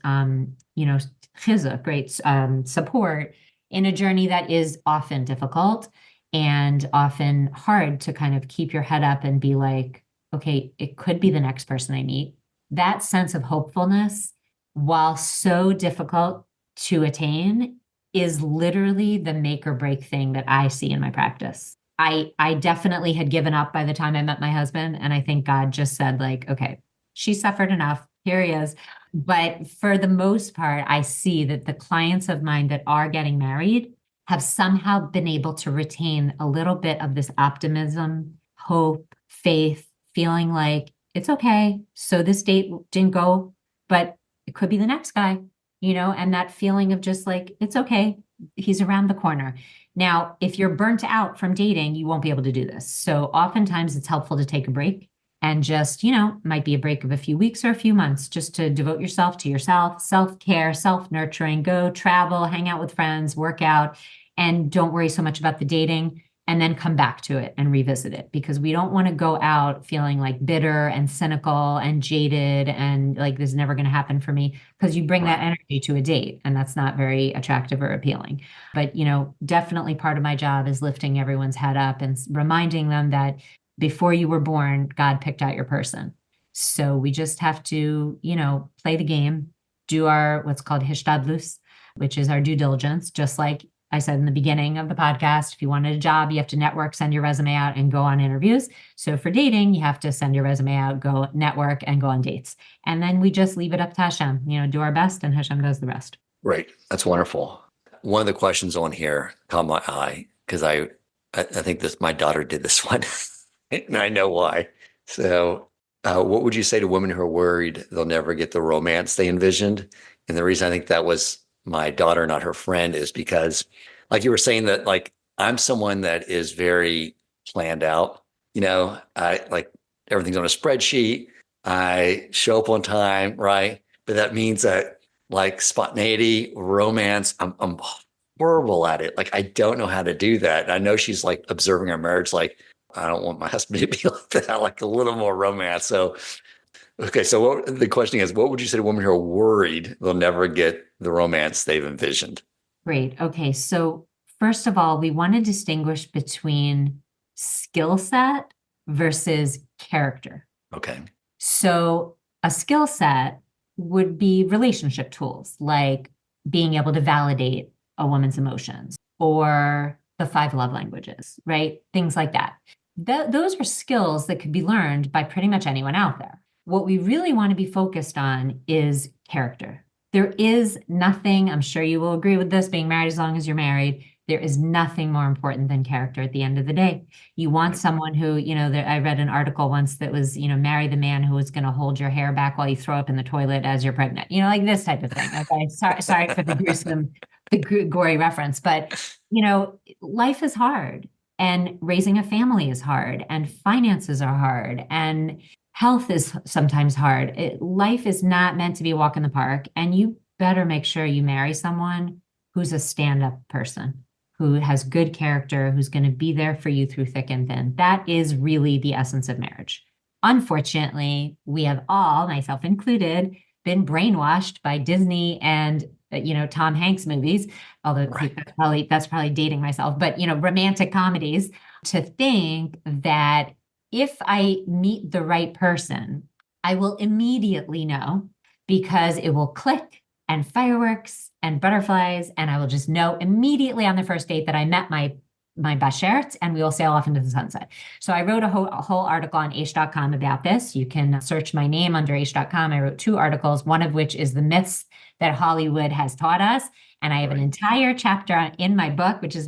chizuk, great support in a journey that is often difficult and often hard to kind of keep your head up and be like, okay, it could be the next person I meet. That sense of hopefulness, while so difficult to attain, is literally the make or break thing that I see in my practice. I definitely had given up by the time I met my husband. And I think God just said okay, she suffered enough. Here he is. But for the most part, I see that the clients of mine that are getting married have somehow been able to retain a little bit of this optimism, hope, faith, feeling like it's okay. So this date didn't go, but it could be the next guy, and that feeling of just it's okay. He's around the corner. Now, if you're burnt out from dating, you won't be able to do this. So oftentimes it's helpful to take a break and just, might be a break of a few weeks or a few months, just to devote yourself to yourself, self-care, self-nurturing, go travel, hang out with friends, work out, and don't worry so much about the dating, and then come back to it and revisit it, because we don't want to go out feeling bitter and cynical and jaded and this is never going to happen for me, because you bring that energy to a date and that's not very attractive or appealing. But, definitely part of my job is lifting everyone's head up and reminding them that before you were born, God picked out your person. So we just have to, play the game, do our what's called hishtadlus, which is our due diligence, just like I said in the beginning of the podcast, if you wanted a job, you have to network, send your resume out, and go on interviews. So for dating, you have to send your resume out, go network, and go on dates. And then we just leave it up to Hashem, do our best, and Hashem does the rest. Right. That's wonderful. One of the questions on here caught my eye because I think my daughter did this one, and I know why. So, what would you say to women who are worried they'll never get the romance they envisioned? And the reason I think that was my daughter, not her friend, is because, like you were saying, that like I'm someone that is very planned out. I like everything's on a spreadsheet. I show up on time, right? But that means that like spontaneity, romance, I'm horrible at it. Like I don't know how to do that. And I know she's like observing our marriage, like I don't want my husband to be like that, like a little more romance. So okay, so the question is, what would you say to women who are worried they'll never get the romance they've envisioned? Great. Okay, so first of all, we want to distinguish between skill set versus character. Okay. So a skill set would be relationship tools, like being able to validate a woman's emotions or the 5 love languages, right? Things like that. Those are skills that could be learned by pretty much anyone out there. What we really want to be focused on is character. There is nothing, I'm sure you will agree with this, being married as long as you're married, there is nothing more important than character at the end of the day. You want someone who, I read an article once that was, marry the man who is going to hold your hair back while you throw up in the toilet as you're pregnant, like this type of thing. Okay. Sorry for the gory reference, but, life is hard and raising a family is hard and finances are hard and health is sometimes hard. Life is not meant to be a walk in the park, and you better make sure you marry someone who's a stand-up person, who has good character, who's going to be there for you through thick and thin. That is really the essence of marriage. Unfortunately, we have all, myself included, been brainwashed by Disney and Tom Hanks movies, although right. that's probably dating myself, but romantic comedies, to think that if I meet the right person, I will immediately know, because it will click and fireworks and butterflies, and I will just know immediately on the first date that I met my bashert, and we will sail off into the sunset. So I wrote a whole article on aish.com about this. You can search my name under aish.com. I wrote 2 articles, one of which is the myths that Hollywood has taught us. And I have an entire chapter in my book, which is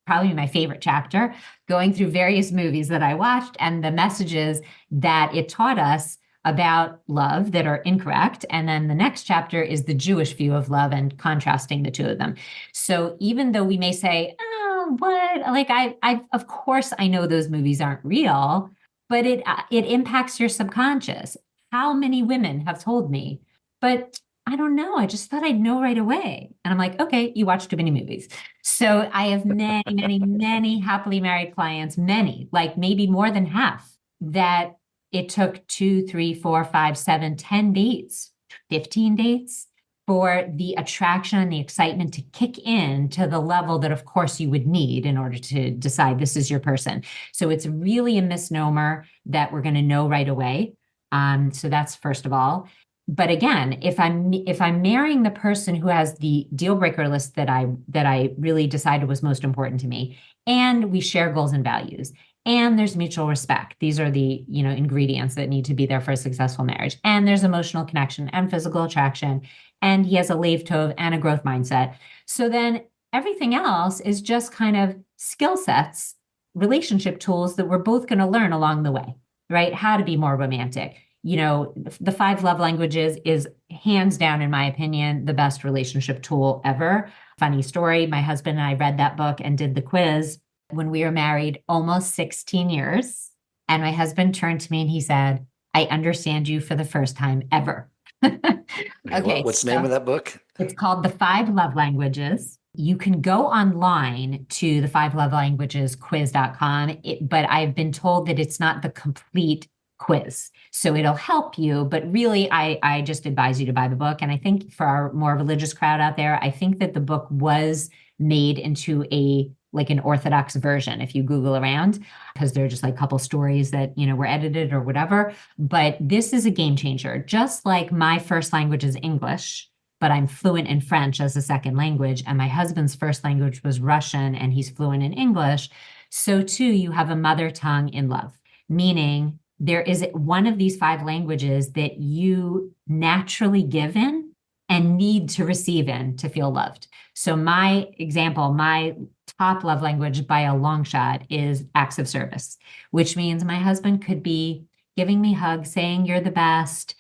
probably my favorite chapter, going through various movies that I watched and the messages that it taught us about love that are incorrect. And then the next chapter is the Jewish view of love and contrasting the two of them. So even though we may say, oh, what? Like I of course I know those movies aren't real, but it impacts your subconscious. How many women have told me, but I don't know, I just thought I'd know right away. And I'm like, okay, you watch too many movies. So I have many, many, many happily married clients, many, like maybe more than half, that it took 2, 3, 4, 5, 7, 10 dates, 15 dates for the attraction and the excitement to kick in to the level that, of course, you would need in order to decide this is your person. So it's really a misnomer that we're going to know right away. So that's first of all. But again, if I'm marrying the person who has the deal breaker list that I really decided was most important to me, and we share goals and values, and there's mutual respect. These are the, ingredients that need to be there for a successful marriage. And there's emotional connection and physical attraction. And he has a lev tov and a growth mindset. So then everything else is just kind of skill sets, relationship tools that we're both going to learn along the way, right? How to be more romantic. The 5 love languages is hands down, in my opinion, the best relationship tool ever. Funny story. My husband and I read that book and did the quiz when we were married almost 16 years. And my husband turned to me and he said, I understand you for the first time ever. Okay. What's the name of that book? It's called The 5 Love Languages. You can go online to the 5 Love Languages quiz.com, but I've been told that it's not the complete quiz. So it'll help you, but really I just advise you to buy the book. And I think for our more religious crowd out there, I think that the book was made into an Orthodox version if you Google around, because they're just like a couple stories that, were edited or whatever. But this is a game changer. Just like my first language is English, but I'm fluent in French as a second language. And my husband's first language was Russian, and he's fluent in English. So too, you have a mother tongue in love, meaning there is one of these 5 languages that you naturally give in and need to receive in to feel loved. So my example, my top love language by a long shot is acts of service, which means my husband could be giving me hugs, saying you're the best,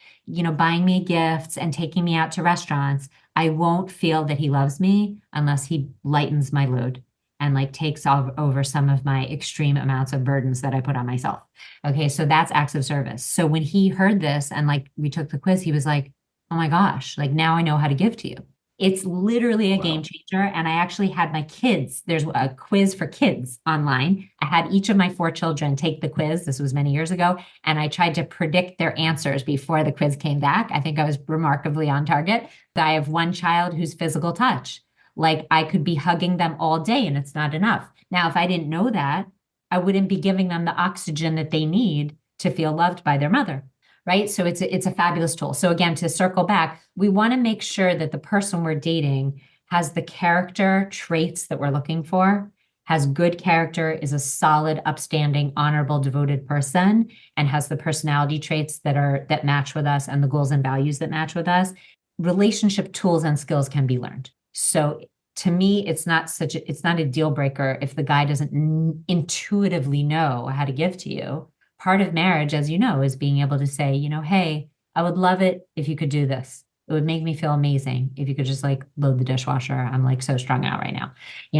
buying me gifts and taking me out to restaurants. I won't feel that he loves me unless he lightens my load and like takes over some of my extreme amounts of burdens that I put on myself. Okay, so that's acts of service. So when he heard this and like we took the quiz, he was like, oh my gosh, like now I know how to give to you. It's literally a game changer. And I actually had my kids, there's a quiz for kids online. I had each of my 4 children take the quiz. This was many years ago. And I tried to predict their answers before the quiz came back. I think I was remarkably on target. I have one child who's physical touch. Like I could be hugging them all day and it's not enough. Now, if I didn't know that, I wouldn't be giving them the oxygen that they need to feel loved by their mother. Right. So it's a fabulous tool. So again, to circle back, we want to make sure that the person we're dating has the character traits that we're looking for, has good character, is a solid, upstanding, honorable, devoted person, and has the personality traits that match with us and the goals and values that match with us. Relationship tools and skills can be learned. So to me, it's not a deal breaker if the guy doesn't intuitively know how to give to you. Part of marriage, as you know, is being able to say, hey, I would love it if you could do this. It would make me feel amazing if you could just like load the dishwasher. I'm like so strung out right now,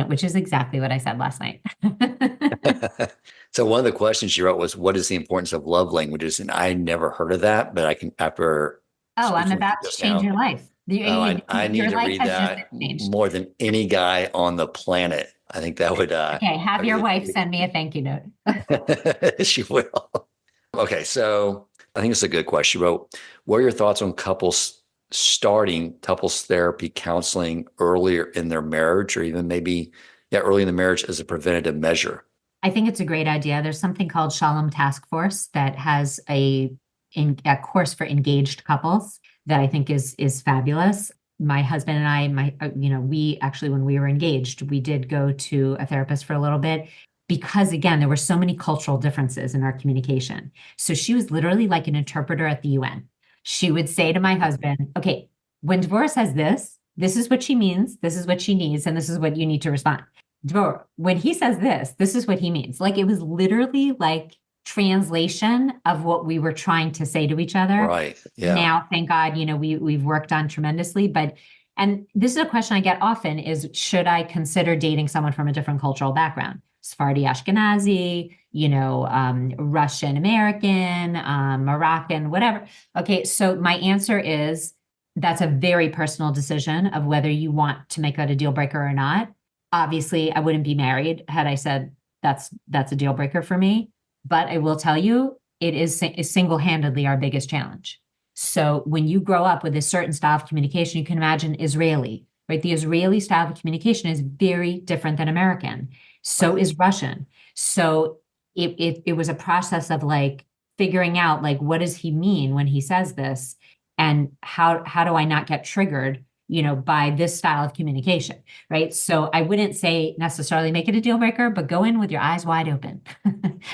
which is exactly what I said last night. So one of the questions you wrote was, what is the importance of love languages? And I never heard of that, but I can, after. Oh, I'm about to change your life. I need to read that more than any guy on the planet. I think that would. Okay, have your wife send me a thank you note. She will. Okay, so I think it's a good question. She wrote, what are your thoughts on couples starting couples therapy counseling earlier in their marriage, or even maybe early in the marriage as a preventative measure? I think it's a great idea. There's something called Shalom Task Force that has a course for engaged couples that I think is fabulous. My husband and I, we actually, when we were engaged, we did go to a therapist for a little bit because, again, there were so many cultural differences in our communication. So she was literally like an interpreter at the UN. She would say to my husband, okay, when Devorah says this, this is what she means, this is what she needs, and this is what you need to respond. Devorah, when he says this is what he means. Like it was literally like translation of what we were trying to say to each other. Right. Yeah. Now, thank God, we've worked on tremendously, and this is a question I get often is, should I consider dating someone from a different cultural background? Sephardi Ashkenazi, Russian American, Moroccan, whatever. Okay. So my answer is that's a very personal decision of whether you want to make that a deal breaker or not. Obviously I wouldn't be married had I said that's a deal breaker for me. But I will tell you, it is single-handedly our biggest challenge. So when you grow up with a certain style of communication, you can imagine Israeli, right? The Israeli style of communication is very different than American. So is Russian. So it was a process of like figuring out like, what does he mean when he says this? And how do I not get triggered by this style of communication, right? So I wouldn't say necessarily make it a deal breaker, but go in with your eyes wide open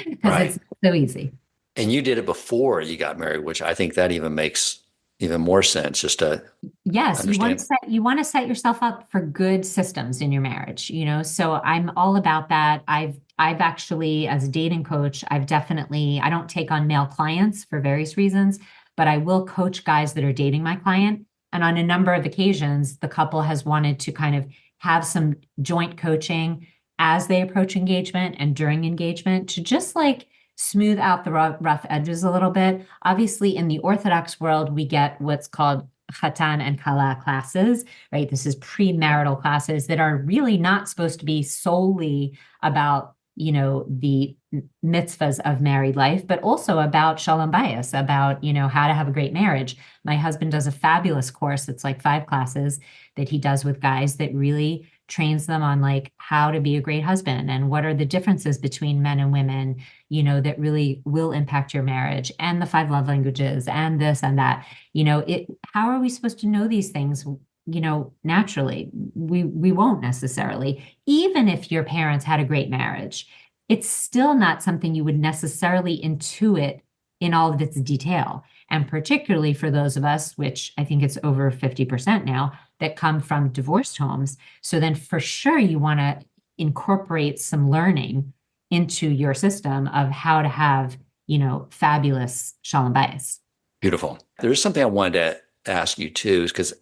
because it's so easy. And you did it before you got married, which I think that even makes even more sense. Just to you want to set yourself up for good systems in your marriage, So I'm all about that. I've actually, as a dating coach, I don't take on male clients for various reasons, but I will coach guys that are dating my client. And on a number of occasions, the couple has wanted to kind of have some joint coaching as they approach engagement and during engagement to just like smooth out the rough edges a little bit. Obviously, in the Orthodox world, we get what's called Chatan and Kala classes, right? This is premarital classes that are really not supposed to be solely about the mitzvahs of married life, but also about shalom bayis, about, how to have a great marriage. My husband does a fabulous course. It's like 5 classes that he does with guys that really trains them on like how to be a great husband and what are the differences between men and women, that really will impact your marriage, and the 5 love languages and this and that. How are we supposed to know these things naturally, we won't necessarily. Even if your parents had a great marriage, it's still not something you would necessarily intuit in all of its detail. And particularly for those of us, which I think it's over 50% now, that come from divorced homes. So then for sure you want to incorporate some learning into your system of how to have, fabulous shalom bayis. Beautiful. There's something I wanted to ask you too, is because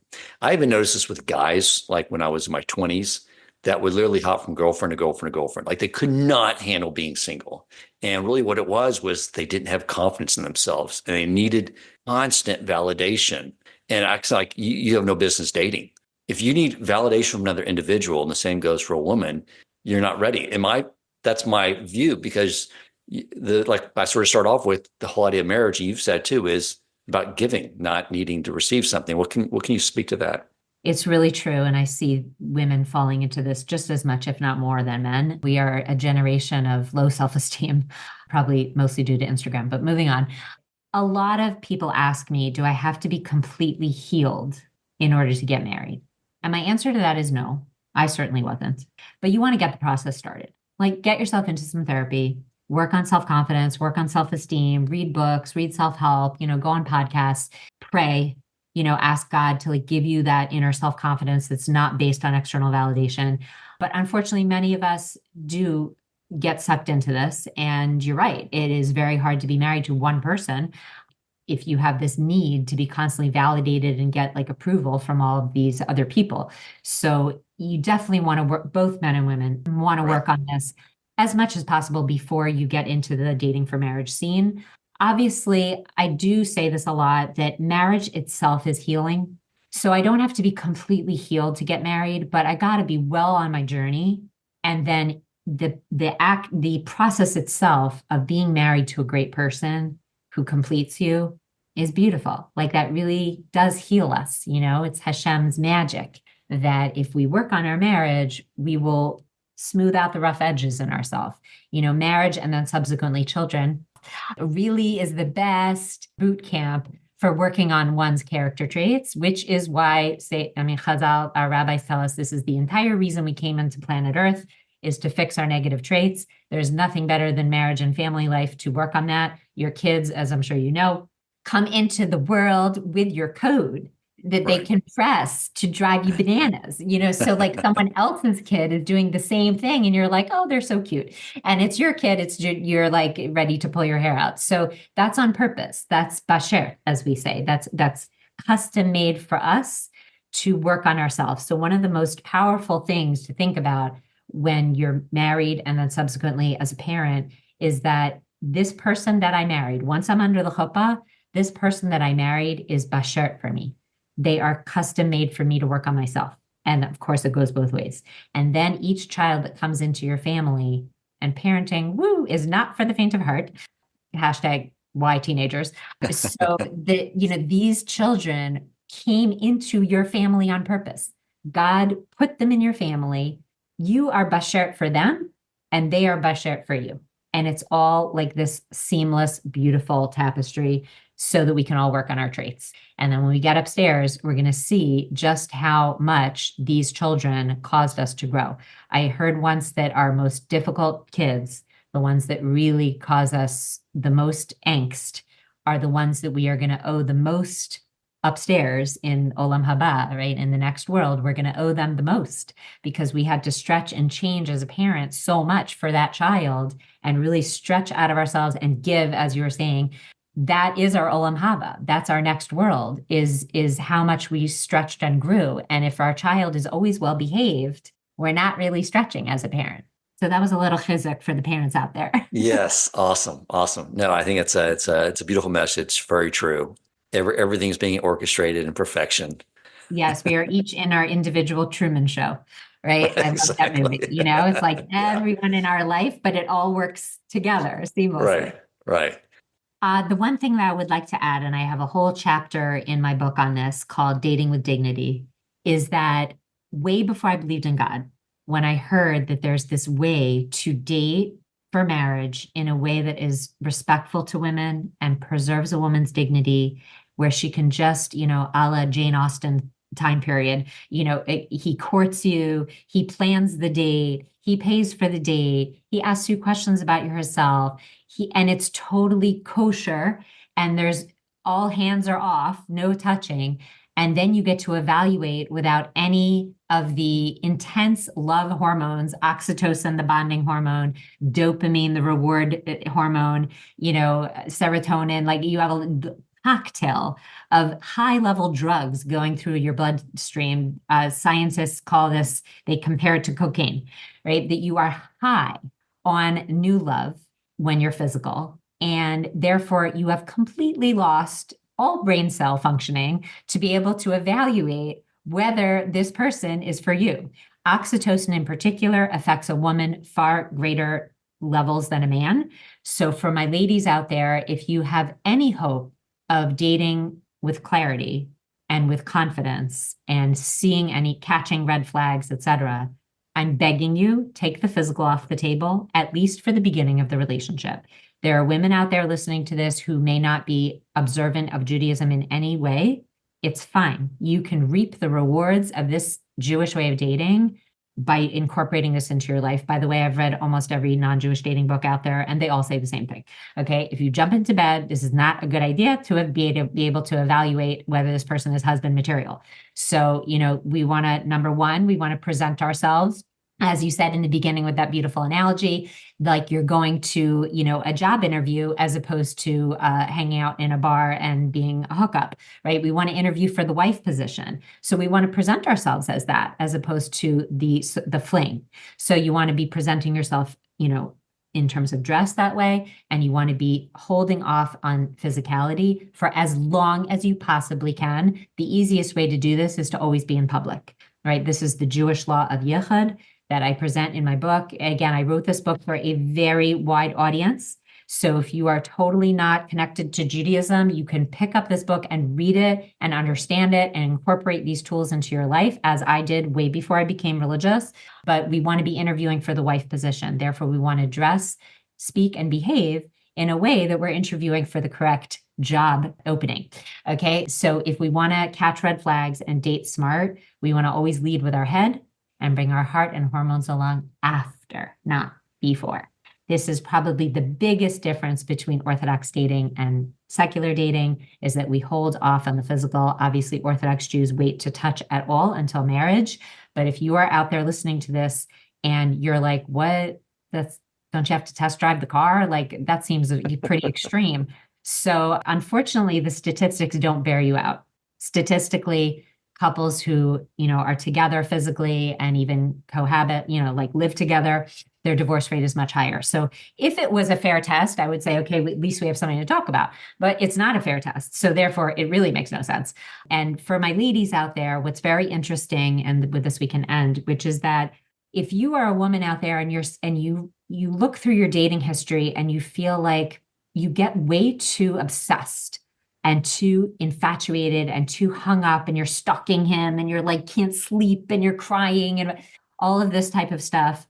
I even noticed this with guys, like when I was in my 20s, that would literally hop from girlfriend to girlfriend to girlfriend. Like they could not handle being single. And really what it was they didn't have confidence in themselves and they needed constant validation. And actually, like you have no business dating. If you need validation from another individual, and the same goes for a woman, you're not ready. That's my view, because like I sort of start off with the whole idea of marriage, you've said too, is about giving, not needing to receive something. What can you speak to that? It's really true. And I see women falling into this just as much, if not more, than men. We are a generation of low self-esteem, probably mostly due to Instagram. But moving on, a lot of people ask me, do I have to be completely healed in order to get married? And my answer to that is no. I certainly wasn't. But you want to get the process started. Like get yourself into some therapy, work on self-confidence, work on self-esteem, read books, read self-help, go on podcasts, pray, ask God to give you that inner self-confidence that's not based on external validation. But unfortunately, many of us do get sucked into this. And you're right. It is very hard to be married to one person if you have this need to be constantly validated and get approval from all of these other people. So you definitely want to work, both men and women want to work on this as much as possible before you get into the dating for marriage scene. Obviously, I do say this a lot, that marriage itself is healing. So I don't have to be completely healed to get married, but I got to be well on my journey. And then the process itself of being married to a great person who completes you is beautiful. That really does heal us. It's Hashem's magic that if we work on our marriage, we will smooth out the rough edges in ourselves. Marriage and then subsequently children really is the best boot camp for working on one's character traits, which is why Chazal, our rabbis tell us this is the entire reason we came into planet Earth, is to fix our negative traits. There's nothing better than marriage and family life to work on that. Your kids, as I'm sure you know, come into the world with your code that they can press to drive you bananas, so someone else's kid is doing the same thing and you're like, oh, they're so cute. And it's your kid, you're ready to pull your hair out. So that's on purpose. That's basher, as we say. That's custom made for us to work on ourselves. So one of the most powerful things to think about when you're married and then subsequently as a parent is that this person that I married, once I'm under the chuppah, this person that I married is basher for me. They are custom made for me to work on myself. And of course, it goes both ways. And then each child that comes into your family, and parenting, is not for the faint of heart. Hashtag why teenagers. So these children came into your family on purpose. God put them in your family. You are basher for them, and they are basher for you. And it's all this seamless, beautiful tapestry so that we can all work on our traits. And then when we get upstairs, we're going to see just how much these children caused us to grow. I heard once that our most difficult kids, the ones that really cause us the most angst, are the ones that we are going to owe the most upstairs in Olam Haba, right? In the next world, we're going to owe them the most because we had to stretch and change as a parent so much for that child and really stretch out of ourselves and give, as you were saying. That is our Olam Haba. That's our next world, is how much we stretched and grew. And if our child is always well behaved, we're not really stretching as a parent. So that was a little chizuk for the parents out there. Yes, awesome. No, I think it's a beautiful message. Very true. Everything's being orchestrated in perfection. Yes, we are each in our individual Truman Show, right? I love that movie. It's everyone in our life, but it all works together seamlessly. Right. The one thing that I would like to add, and I have a whole chapter in my book on this called Dating with Dignity, is that way before I believed in God, when I heard that there's this way to date for marriage in a way that is respectful to women and preserves a woman's dignity, where she can just, a la Jane Austen time period. He courts you, he plans the date, he pays for the date, he asks you questions about yourself, and it's totally kosher, and there's all hands are off, no touching. And then you get to evaluate without any of the intense love hormones, oxytocin, the bonding hormone, dopamine, the reward hormone, serotonin. Like, you have a cocktail of high level drugs going through your bloodstream. Scientists call this, they compare it to cocaine, right? That you are high on new love when you're physical. And therefore, you have completely lost all brain cell functioning to be able to evaluate whether this person is for you. Oxytocin in particular affects a woman far greater levels than a man. So for my ladies out there, if you have any hope of dating with clarity and with confidence and catching red flags, etc., I'm begging you, take the physical off the table, at least for the beginning of the relationship. There are women out there listening to this who may not be observant of Judaism in any way. It's fine. You can reap the rewards of this Jewish way of dating by incorporating this into your life. By the way, I've read almost every non-Jewish dating book out there, and they all say the same thing. Okay, if you jump into bed, this is not a good idea to be able to evaluate whether this person is husband material. So, we want to, number one, we want to present ourselves, as you said in the beginning with that beautiful analogy, like you're going to, a job interview as opposed to hanging out in a bar and being a hookup, right? We want to interview for the wife position. So we want to present ourselves as that, as opposed to the fling. So you want to be presenting yourself, in terms of dress that way, and you want to be holding off on physicality for as long as you possibly can. The easiest way to do this is to always be in public, right? This is the Jewish law of Yichud that I present in my book. Again, I wrote this book for a very wide audience. So if you are totally not connected to Judaism, you can pick up this book and read it and understand it and incorporate these tools into your life, as I did way before I became religious. But we want to be interviewing for the wife position. Therefore, we want to dress, speak, and behave in a way that we're interviewing for the correct job opening. Okay, so if we want to catch red flags and date smart, we want to always lead with our head and bring our heart and hormones along after, not before. This is probably the biggest difference between Orthodox dating and secular dating, is that we hold off on the physical. Obviously, Orthodox Jews wait to touch at all until marriage. But if you are out there listening to this and you're like, what? Don't you have to test drive the car? Like, that seems pretty extreme. So unfortunately, the statistics don't bear you out. Statistically, couples who, are together physically and even cohabit, like live together, their divorce rate is much higher. So if it was a fair test, I would say, okay, at least we have something to talk about, but it's not a fair test. So therefore it really makes no sense. And for my ladies out there, what's very interesting, and with this we can end, which is that if you are a woman out there and you look through your dating history and you feel like you get way too obsessed and too infatuated and too hung up, and you're stalking him and you're like, can't sleep and you're crying and all of this type of stuff,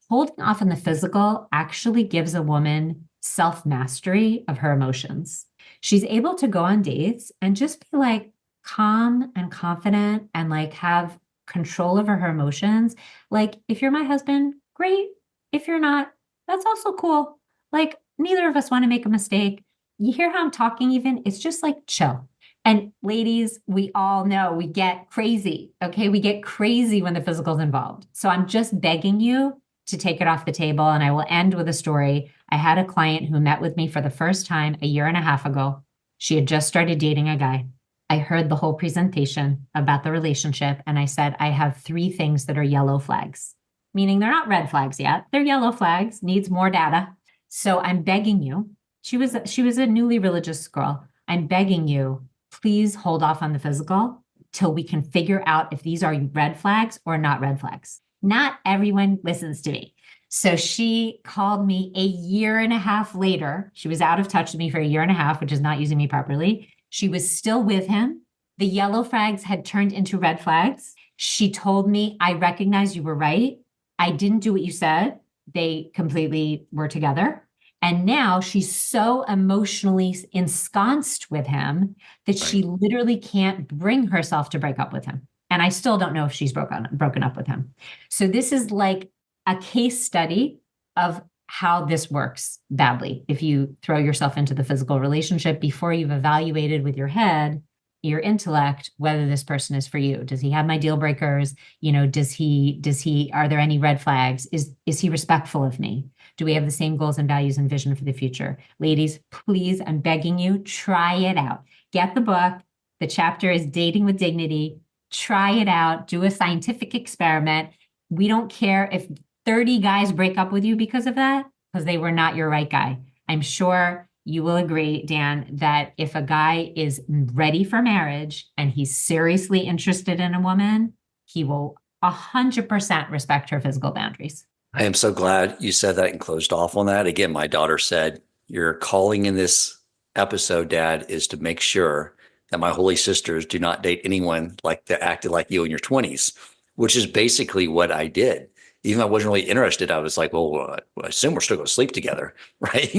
holding off on the physical actually gives a woman self-mastery of her emotions. She's able to go on dates and just be like calm and confident and like have control over her emotions. Like, if you're my husband, great. If you're not, that's also cool. Like, neither of us want to make a mistake. You hear how I'm talking even? It's just like chill. And ladies, we all know we get crazy, okay? We get crazy when the physical is involved. So I'm just begging you to take it off the table. And I will end with a story. I had a client who met with me for the first time a year and a half ago. She had just started dating a guy. I heard the whole presentation about the relationship. And I said, I have 3 things that are yellow flags, meaning they're not red flags yet. They're yellow flags, needs more data. So I'm begging you. She was a newly religious girl. I'm begging you, please hold off on the physical till we can figure out if these are red flags or not red flags. Not everyone listens to me. So she called me a year and a half later. She was out of touch with me for a year and a half, which is not using me properly. She was still with him. The yellow flags had turned into red flags. She told me, I recognize you were right. I didn't do what you said. They completely were together. And now she's so emotionally ensconced with him that she literally can't bring herself to break up with him. And I still don't know if she's broken up with him. So this is like a case study of how this works badly. If you throw yourself into the physical relationship before you've evaluated with your head, your intellect, whether this person is for you. Does he have my deal breakers? Does he, are there any red flags? Is he respectful of me? Do we have the same goals and values and vision for the future? Ladies, please, I'm begging you, try it out. Get the book. The chapter is Dating with Dignity. Try it out. Do a scientific experiment. We don't care if 30 guys break up with you because of that, because they were not your right guy. I'm sure you will agree, Dan, that if a guy is ready for marriage and he's seriously interested in a woman, he will 100% respect her physical boundaries. I am so glad you said that and closed off on that. Again, my daughter said, your calling in this episode, Dad, is to make sure that my holy sisters do not date anyone that acted like you in your 20s, which is basically what I did. Even though I wasn't really interested, I was like, well, I assume we're still going to sleep together, right?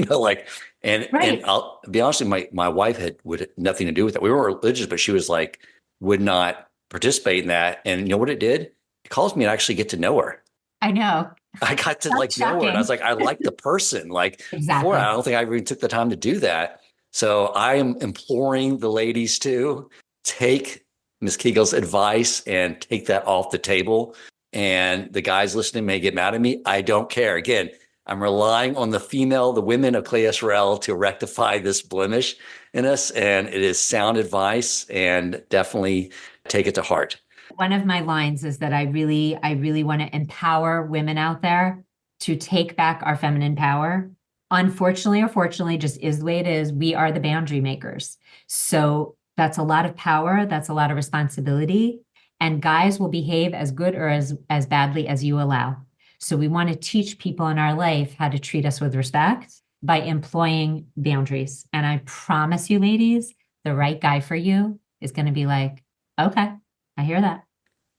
And I'll be honest with you, my wife would nothing to do with that. We weren't religious, but she was like, would not participate in that. And you know what it did? It caused me to actually get to know her. I know. I got to know her. And I was like, I like the person. Exactly. Before, I don't think I even took the time to do that. So I am imploring the ladies to take Ms. Kigel's advice and take that off the table. And the guys listening may get mad at me. I don't care. Again, I'm relying on the women of Klei Yisrael to rectify this blemish in us. And it is sound advice, and definitely take it to heart. One of my lines is that I really want to empower women out there to take back our feminine power. Unfortunately or fortunately, just is the way it is. We are the boundary makers. So that's a lot of power. That's a lot of responsibility. And guys will behave as good or as badly as you allow. So we want to teach people in our life how to treat us with respect by employing boundaries. And I promise you, ladies, the right guy for you is going to be like, okay, I hear that.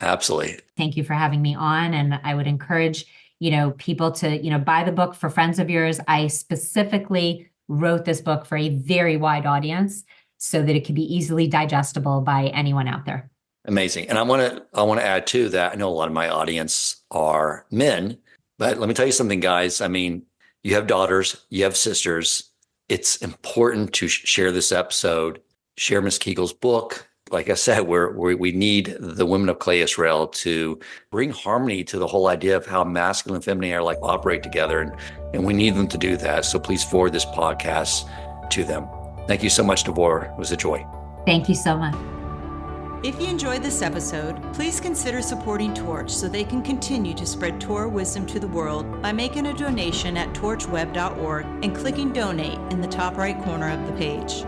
Absolutely. Thank you for having me on. And I would encourage, people to, buy the book for friends of yours. I specifically wrote this book for a very wide audience so that it could be easily digestible by anyone out there. Amazing. And I want to add too that I know a lot of my audience are men, but let me tell you something, guys. I mean, you have daughters, you have sisters. It's important to share this episode, share Ms. Kigel's book. Like I said, we need the women of Klei Yisrael to bring harmony to the whole idea of how masculine and feminine are operate together. And we need them to do that. So please forward this podcast to them. Thank you so much, Devorah. It was a joy. Thank you so much. If you enjoyed this episode, please consider supporting Torch so they can continue to spread Torah wisdom to the world by making a donation at torchweb.org and clicking donate in the top right corner of the page.